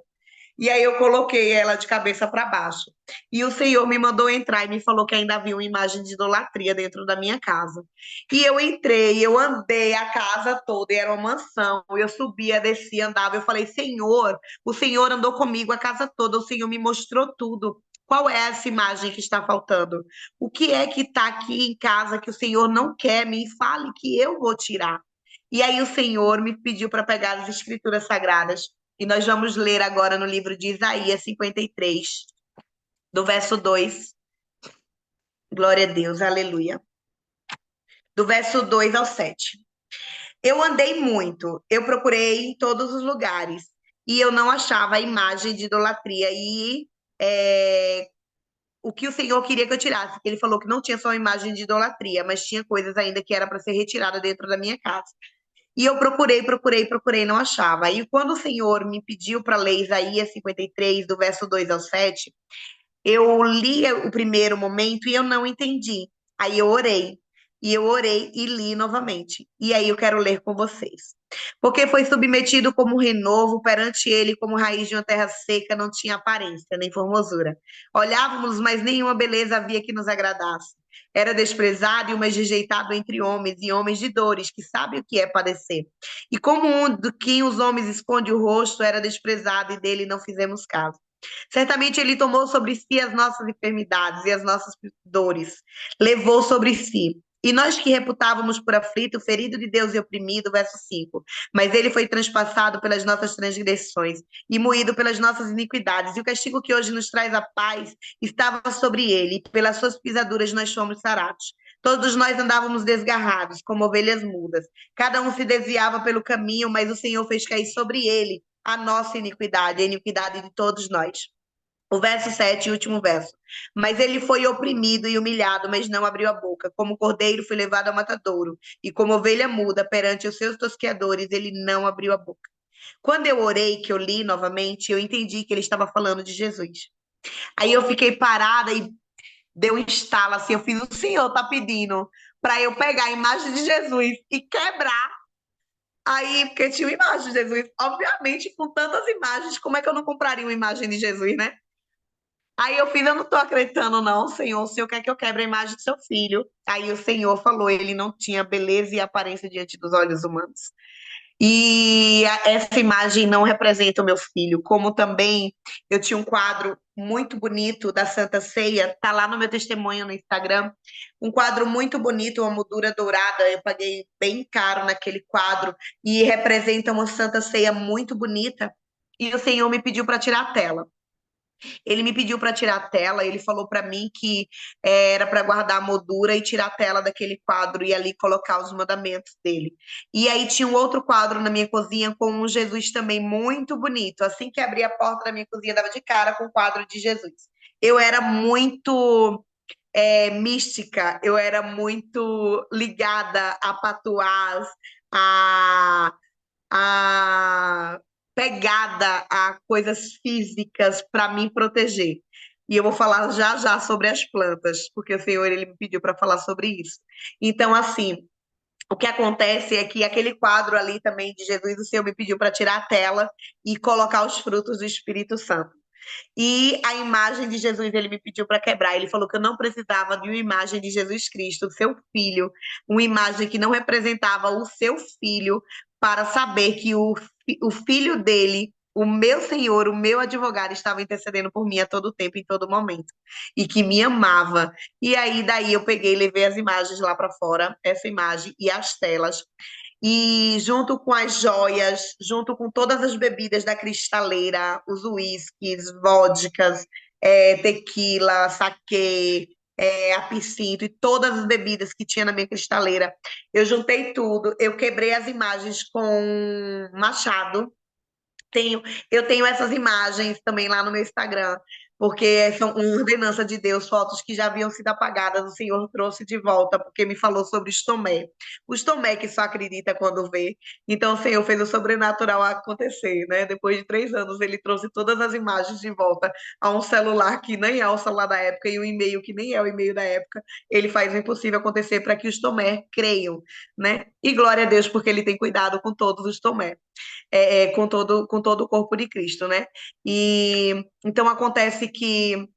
E aí eu coloquei ela de cabeça para baixo. E o Senhor me mandou entrar e me falou que ainda havia uma imagem de idolatria dentro da minha casa. E eu entrei, eu andei a casa toda, e era uma mansão. Eu subia, descia, andava. Eu falei, Senhor, o Senhor andou comigo a casa toda, o Senhor me mostrou tudo. Qual é essa imagem que está faltando? O que é que está aqui em casa que o Senhor não quer? Me fale que eu vou tirar. E aí o Senhor me pediu para pegar as escrituras sagradas. E nós vamos ler agora no livro de Isaías 53, do verso 2. Glória a Deus, aleluia. Do verso 2 ao 7. Eu andei muito, eu procurei em todos os lugares, e eu não achava a imagem de idolatria. E o que o Senhor queria que eu tirasse, que ele falou que não tinha só uma imagem de idolatria, mas tinha coisas ainda que era para ser retirada dentro da minha casa. E eu procurei, procurei, procurei, não achava. E quando o Senhor me pediu para ler Isaías 53, do verso 2 ao 7, eu li o primeiro momento e eu não entendi. Aí eu orei. E eu orei e li novamente. E aí eu quero ler com vocês. Porque foi submetido como renovo perante ele, como raiz de uma terra seca, não tinha aparência nem formosura. Olhávamos, mas nenhuma beleza havia que nos agradasse. Era desprezado e mais rejeitado entre homens, e homens de dores, que sabe o que é padecer. E como um do que os homens esconde o rosto, era desprezado e dele não fizemos caso. Certamente ele tomou sobre si as nossas enfermidades e as nossas dores, levou sobre si. E nós que reputávamos por aflito, ferido de Deus e oprimido, verso 5. Mas ele foi transpassado pelas nossas transgressões e moído pelas nossas iniquidades. E o castigo que hoje nos traz a paz estava sobre ele, e pelas suas pisaduras nós fomos sarados. Todos nós andávamos desgarrados, como ovelhas mudas. Cada um se desviava pelo caminho, mas o Senhor fez cair sobre ele a nossa iniquidade, a iniquidade de todos nós. O verso 7, último verso. Mas ele foi oprimido e humilhado, mas não abriu a boca. Como cordeiro foi levado ao matadouro, e como ovelha muda perante os seus tosqueadores, ele não abriu a boca. Quando eu orei, que eu li novamente, eu entendi que ele estava falando de Jesus. Aí eu fiquei parada e deu um estalo assim, eu fiz, o Senhor tá pedindo para eu pegar a imagem de Jesus e quebrar. Aí, porque tinha uma imagem de Jesus, obviamente, com tantas imagens, como é que eu não compraria uma imagem de Jesus, né? Aí eu fiz, eu não estou acreditando, não, Senhor. O Senhor quer que eu quebre a imagem do seu filho. Aí o Senhor falou, ele não tinha beleza e aparência diante dos olhos humanos. E essa imagem não representa o meu filho, como também eu tinha um quadro muito bonito da Santa Ceia, tá lá no meu testemunho no Instagram, um quadro muito bonito, uma moldura dourada, eu paguei bem caro naquele quadro e representa uma Santa Ceia muito bonita. E o Senhor me pediu para tirar a tela. Ele me pediu para tirar a tela, ele falou para mim que era para guardar a moldura e tirar a tela daquele quadro e ali colocar os mandamentos dele. E aí tinha um outro quadro na minha cozinha com um Jesus também muito bonito. Assim que abri a porta da minha cozinha, dava de cara com o quadro de Jesus. Eu era muito mística, eu era muito ligada a patuás, a a pegada a coisas físicas para me proteger. E eu vou falar já já sobre as plantas, porque o Senhor ele me pediu para falar sobre isso. Então, assim, o que acontece é que aquele quadro ali também de Jesus, o Senhor me pediu para tirar a tela e colocar os frutos do Espírito Santo. E a imagem de Jesus ele me pediu para quebrar. Ele falou que eu não precisava de uma imagem de Jesus Cristo, seu filho, uma imagem que não representava o seu filho, para saber que o filho dele, o meu Senhor, o meu advogado, estava intercedendo por mim a todo tempo, em todo momento, e que me amava. E aí, daí eu peguei, levei as imagens lá para fora, essa imagem e as telas, e junto com as joias, junto com todas as bebidas da cristaleira, os uísques, vodkas, tequila, saquê, absinto e todas as bebidas que tinha na minha cristaleira, eu juntei tudo, eu quebrei as imagens com machado. Tenho, eu tenho essas imagens também lá no meu Instagram, porque são uma ordenança de Deus, fotos que já haviam sido apagadas, o Senhor trouxe de volta, porque me falou sobre os Tomé. Os Tomé que só acredita quando vê. Então o Senhor fez o sobrenatural acontecer, né? Depois de 3 anos, ele trouxe todas as imagens de volta a um celular que nem é o celular da época e um e-mail que nem é o e-mail da época. Ele faz o impossível acontecer para que os Tomé creiam, né? E glória a Deus, porque ele tem cuidado com todos os Tomé com todo o corpo de Cristo, né? E então acontece que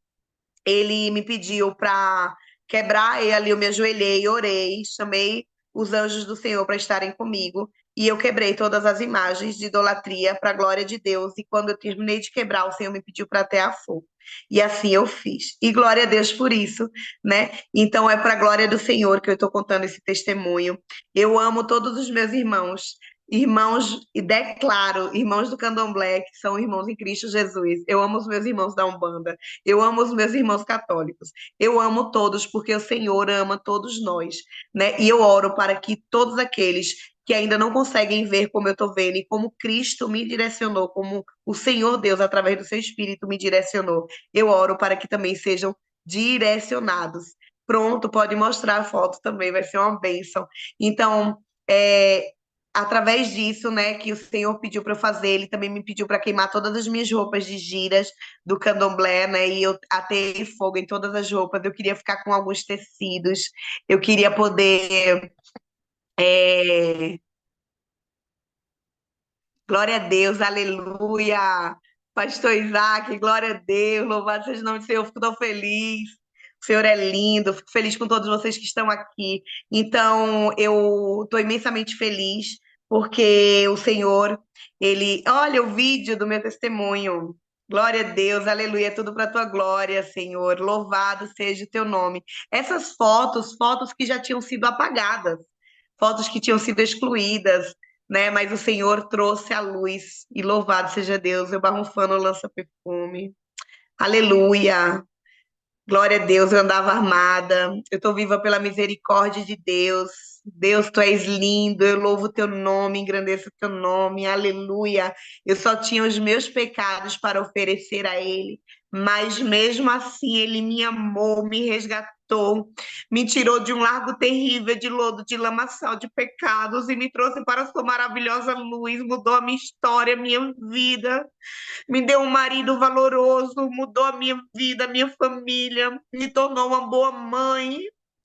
ele me pediu para quebrar, e ali eu me ajoelhei, orei, chamei os anjos do Senhor para estarem comigo, e eu quebrei todas as imagens de idolatria para a glória de Deus. E quando eu terminei de quebrar, o Senhor me pediu para atear fogo. E assim eu fiz. E glória a Deus por isso, né? Então é para a glória do Senhor que eu estou contando esse testemunho. Eu amo todos os meus irmãos. Irmãos, e declaro, irmãos do Candomblé, que são irmãos em Cristo Jesus. Eu amo os meus irmãos da Umbanda. Eu amo os meus irmãos católicos. Eu amo todos porque o Senhor ama todos nós, né? E eu oro para que todos aqueles que ainda não conseguem ver como eu estou vendo e como Cristo me direcionou, como o Senhor Deus, através do seu Espírito, me direcionou, eu oro para que também sejam direcionados. Pronto, pode mostrar a foto também, vai ser uma bênção. Então, é, através disso, né, que o Senhor pediu para eu fazer, ele também me pediu para queimar todas as minhas roupas de giras do candomblé, né, e eu atei fogo em todas as roupas. Eu queria ficar com alguns tecidos, eu queria poder. é, Glória a Deus, aleluia. Pastor Isaac, glória a Deus, louvado seja o nome do Senhor, fico tão feliz. O Senhor é lindo, fico feliz com todos vocês que estão aqui. Então, eu estou imensamente feliz, porque o Senhor, ele. Olha o vídeo do meu testemunho. Glória a Deus, aleluia, é tudo para a tua glória, Senhor. Louvado seja o teu nome. Essas fotos, fotos que já tinham sido apagadas, fotos que tinham sido excluídas, né? Mas o Senhor trouxe a luz, e louvado seja Deus. Eu barrufando lança perfume. Aleluia. Glória a Deus, eu andava armada. Eu estou viva pela misericórdia de Deus. Deus, tu és lindo. Eu louvo o teu nome, engrandeço o teu nome. Aleluia. Eu só tinha os meus pecados para oferecer a Ele. mas mesmo assim ele me amou, me resgatou, me tirou de um largo terrível de lodo, de lamaçal, de pecados e me trouxe para a sua maravilhosa luz, mudou a minha história, a minha vida, me deu um marido valoroso, mudou a minha vida, a minha família, me tornou uma boa mãe.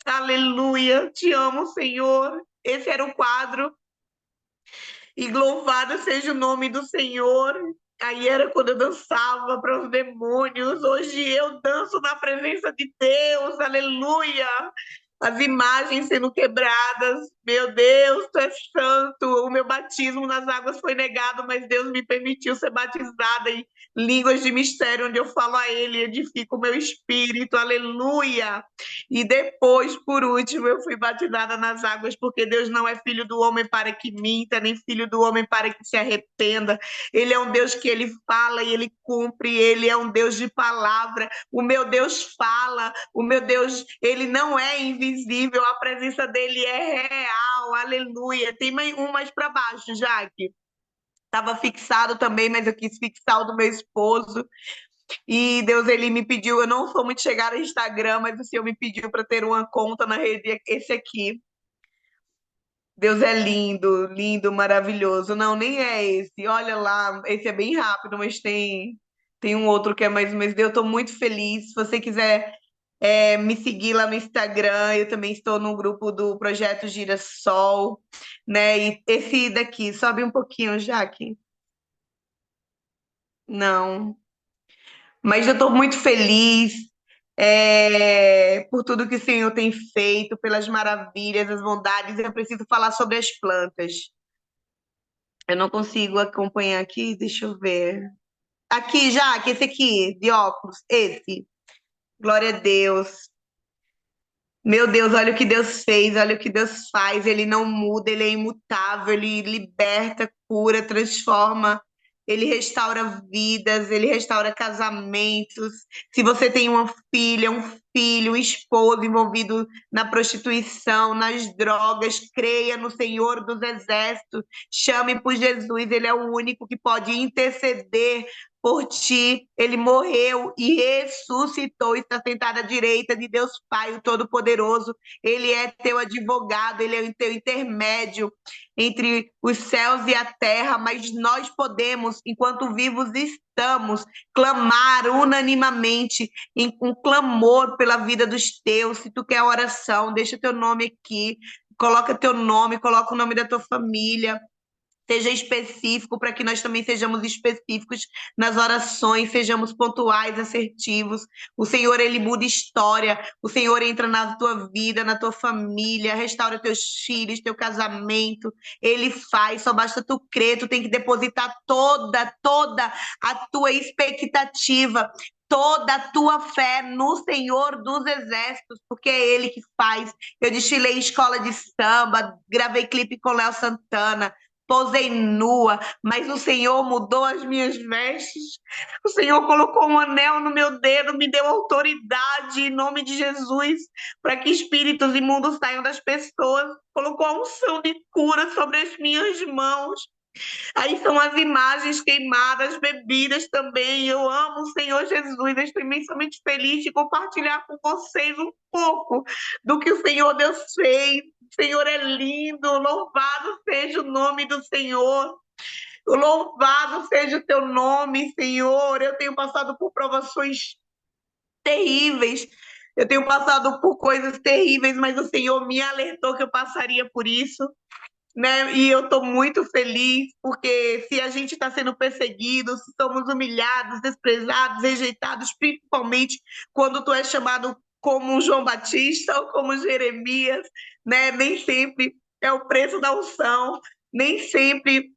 Aleluia, te amo, Senhor. Esse era o quadro. E louvado seja o nome do Senhor. Aí era quando eu dançava para os demônios. Hoje eu danço na presença de Deus. Aleluia. As imagens sendo quebradas. Meu Deus, tu és santo. O meu batismo nas águas foi negado, mas Deus me permitiu ser batizada em línguas de mistério, onde eu falo a Ele, edifico o meu espírito. Aleluia. E depois, por último, eu fui batizada nas águas, porque Deus não é filho do homem para que minta, nem filho do homem para que se arrependa. Ele é um Deus que ele fala e ele cumpre, ele é um Deus de palavra. O meu Deus fala, o meu Deus, ele não é invisível, a presença dele é real. Aleluia. Tem um mais para baixo, Jaque. Estava fixado também, mas eu quis fixar o do meu esposo. E Deus, ele me pediu, eu não sou muito chegada no Instagram, mas o Senhor me pediu para ter uma conta na rede, esse aqui. Deus é lindo, lindo, maravilhoso. Não, nem é esse. Olha lá, esse é bem rápido, mas tem um outro que é mais, mas eu estou muito feliz. Se você quiser me seguir lá no Instagram, eu também estou no grupo do Projeto Girassol, né? E esse daqui, sobe um pouquinho, Jaque. Não. Mas eu estou muito feliz por tudo que o Senhor tem feito, pelas maravilhas, as bondades. Eu preciso falar sobre as plantas. Eu não consigo acompanhar aqui, deixa eu ver. Aqui, já, que esse aqui, de óculos, esse. Glória a Deus. Meu Deus, olha o que Deus fez, olha o que Deus faz. Ele não muda, ele é imutável, ele liberta, cura, transforma. Ele restaura vidas, ele restaura casamentos. Se você tem uma filha, um filho, um esposo envolvido na prostituição, nas drogas, creia no Senhor dos Exércitos, chame por Jesus, ele é o único que pode interceder por ti. Ele morreu e ressuscitou, está sentado à direita de Deus Pai, o Todo-Poderoso. Ele é teu advogado, ele é o teu intermédio entre os céus e a terra, mas nós podemos, enquanto vivos estamos, clamar unanimamente em um clamor pela vida dos teus. Se tu quer oração, deixa teu nome aqui, coloca teu nome, coloca o nome da tua família. Seja específico para que nós também sejamos específicos nas orações, sejamos pontuais, assertivos. O Senhor, ele muda história. O Senhor entra na tua vida, na tua família, restaura teus filhos, teu casamento. Ele faz, só basta tu crer, tu tem que depositar toda a tua expectativa, toda a tua fé no Senhor dos Exércitos, porque é Ele que faz. Eu desfilei em escola de samba, gravei clipe com Léo Santana, posei nua, mas o Senhor mudou as minhas vestes. O Senhor colocou um anel no meu dedo, me deu autoridade em nome de Jesus, para que espíritos imundos saiam das pessoas. Colocou a unção de cura sobre as minhas mãos. Aí são as imagens queimadas, bebidas também. Eu amo o Senhor Jesus. Eu estou imensamente feliz de compartilhar com vocês um pouco do que o Senhor Deus fez. O Senhor é lindo. Louvado seja o nome do Senhor. Louvado seja o teu nome, Senhor. Eu tenho passado por provações terríveis. Eu tenho passado por coisas terríveis, mas o Senhor me alertou que eu passaria por isso, né? E eu estou muito feliz, porque se a gente está sendo perseguido, se somos humilhados, desprezados, rejeitados, principalmente quando tu és chamado como João Batista ou como Jeremias, né? Nem sempre é o preço da unção, nem sempre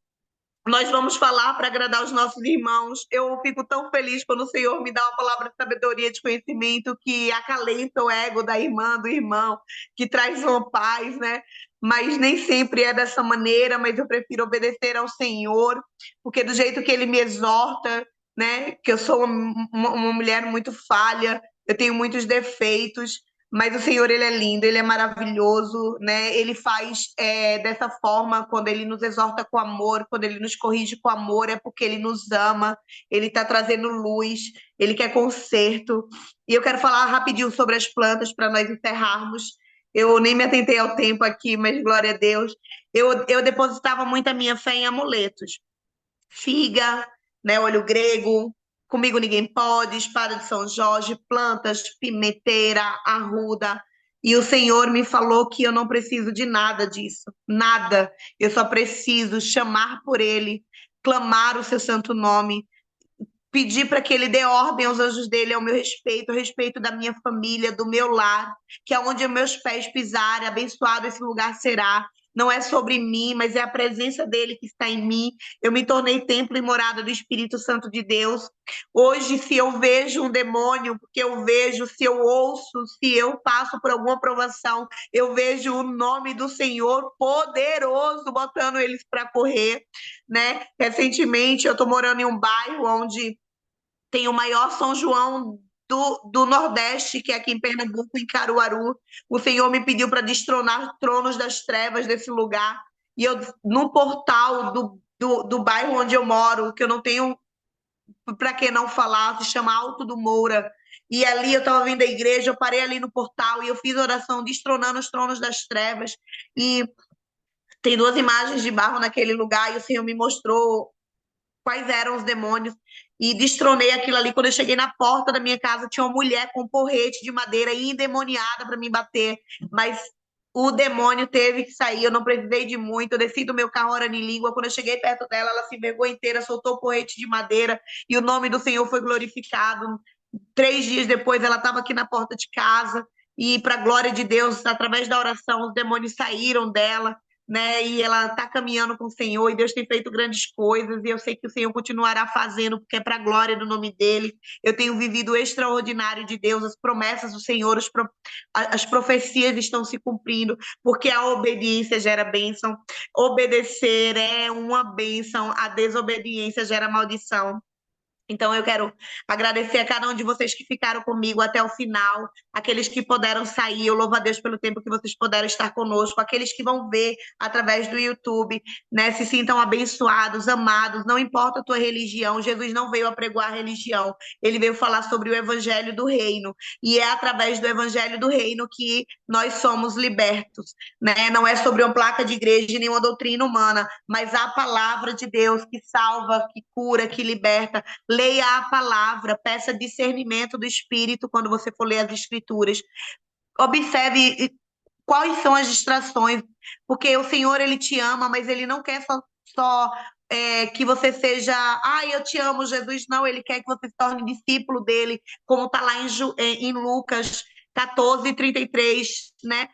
nós vamos falar para agradar os nossos irmãos. Eu fico tão feliz quando o Senhor me dá uma palavra de sabedoria, de conhecimento que acalenta o ego da irmã, do irmão, que traz uma paz, né? Mas nem sempre é dessa maneira, mas eu prefiro obedecer ao Senhor, porque do jeito que Ele me exorta, né? Que eu sou uma mulher muito falha, eu tenho muitos defeitos, Mas o Senhor, ele é lindo, ele é maravilhoso, né? Ele faz dessa forma, quando ele nos exorta com amor, quando ele nos corrige com amor, é porque ele nos ama, ele está trazendo luz, ele quer conserto. E eu quero falar rapidinho sobre as plantas para nós encerrarmos. Eu nem me atentei ao tempo aqui, mas glória a Deus. Eu depositava muito a minha fé em amuletos. Figa, né, olho grego, comigo ninguém pode, espada de São Jorge, plantas, pimenteira, arruda. E o Senhor me falou que eu não preciso de nada disso, nada. Eu só preciso chamar por Ele, clamar o seu santo nome, pedir para que Ele dê ordem aos anjos dele ao meu respeito, ao respeito da minha família, do meu lar, que aonde os meus pés pisarem, abençoado esse lugar será. Não é sobre mim, mas é a presença dele que está em mim. Eu me tornei templo e morada do Espírito Santo de Deus. Hoje, se eu vejo um demônio, porque eu vejo, se eu ouço, se eu passo por alguma provação, eu vejo o nome do Senhor poderoso botando eles para correr, né? Recentemente, eu estou morando em um bairro onde tem o maior São João do Nordeste, que é aqui em Pernambuco, em Caruaru. O Senhor me pediu para destronar tronos das trevas desse lugar. E eu, no portal do bairro onde eu moro, que eu não tenho para que não falar, se chama Alto do Moura. E ali eu estava vindo da igreja, eu parei ali no portal e eu fiz oração destronando os tronos das trevas. E tem duas imagens de barro naquele lugar e o Senhor me mostrou quais eram os demônios e destronei aquilo ali. Quando eu cheguei na porta da minha casa, tinha uma mulher com um porrete de madeira endemoniada para me bater, mas o demônio teve que sair, eu não precisei de muito, eu desci do meu carro orando em língua, quando eu cheguei perto dela, ela se envergou inteira, soltou o porrete de madeira, e o nome do Senhor foi glorificado. 3 dias depois, ela estava aqui na porta de casa, e para a glória de Deus, através da oração, os demônios saíram dela, né? E ela está caminhando com o Senhor, e Deus tem feito grandes coisas, e eu sei que o Senhor continuará fazendo, porque é para a glória do nome dele. Eu tenho vivido o extraordinário de Deus, as promessas do Senhor, as profecias estão se cumprindo, porque a obediência gera bênção, obedecer é uma bênção, a desobediência gera maldição. Então, eu quero agradecer a cada um de vocês que ficaram comigo até o final, aqueles que puderam sair, eu louvo a Deus pelo tempo que vocês puderam estar conosco, aqueles que vão ver através do YouTube, né? Se sintam abençoados, amados, não importa a tua religião, Jesus não veio apregoar religião, ele veio falar sobre o evangelho do reino, e é através do evangelho do reino que nós somos libertos, né? Não é sobre uma placa de igreja nem uma doutrina humana, mas a palavra de Deus que salva, que cura, que liberta. Leia a palavra, peça discernimento do Espírito quando você for ler as Escrituras. Observe quais são as distrações, porque o Senhor, ele te ama, mas ele não quer só que você seja, eu te amo, Jesus. Não, ele quer que você se torne discípulo dele, como está lá em Lucas 14:33, né?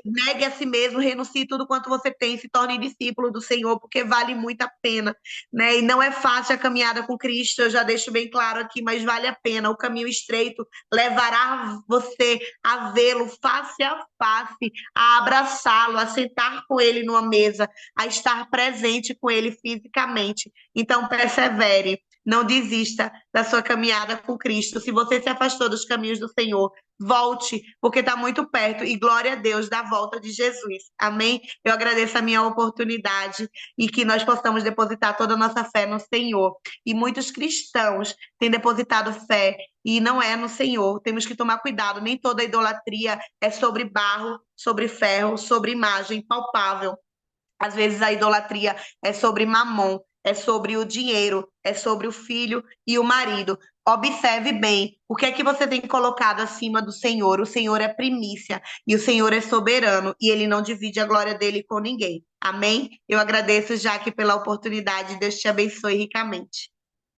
Negue a si mesmo, renuncie tudo quanto você tem, se torne discípulo do Senhor, porque vale muito a pena, né? E não é fácil a caminhada com Cristo, eu já deixo bem claro aqui, mas vale a pena. O caminho estreito levará você a vê-lo face a face, a abraçá-lo, a sentar com ele numa mesa, a estar presente com ele fisicamente. Então, persevere, não desista da sua caminhada com Cristo. Se você se afastou dos caminhos do Senhor, volte, porque está muito perto, e glória a Deus da volta de Jesus. Amém? Eu agradeço a minha oportunidade e que nós possamos depositar toda a nossa fé no Senhor. E muitos cristãos têm depositado fé e não é no Senhor. Temos que tomar cuidado, nem toda idolatria é sobre barro, sobre ferro, sobre imagem palpável. Às vezes a idolatria é sobre mamon, é sobre o dinheiro, é sobre o filho e o marido. Observe bem o que é que você tem colocado acima do Senhor. O Senhor é primícia e o Senhor é soberano e ele não divide a glória dele com ninguém. Amém? Eu agradeço, Jaque, pela oportunidade. Deus te abençoe ricamente.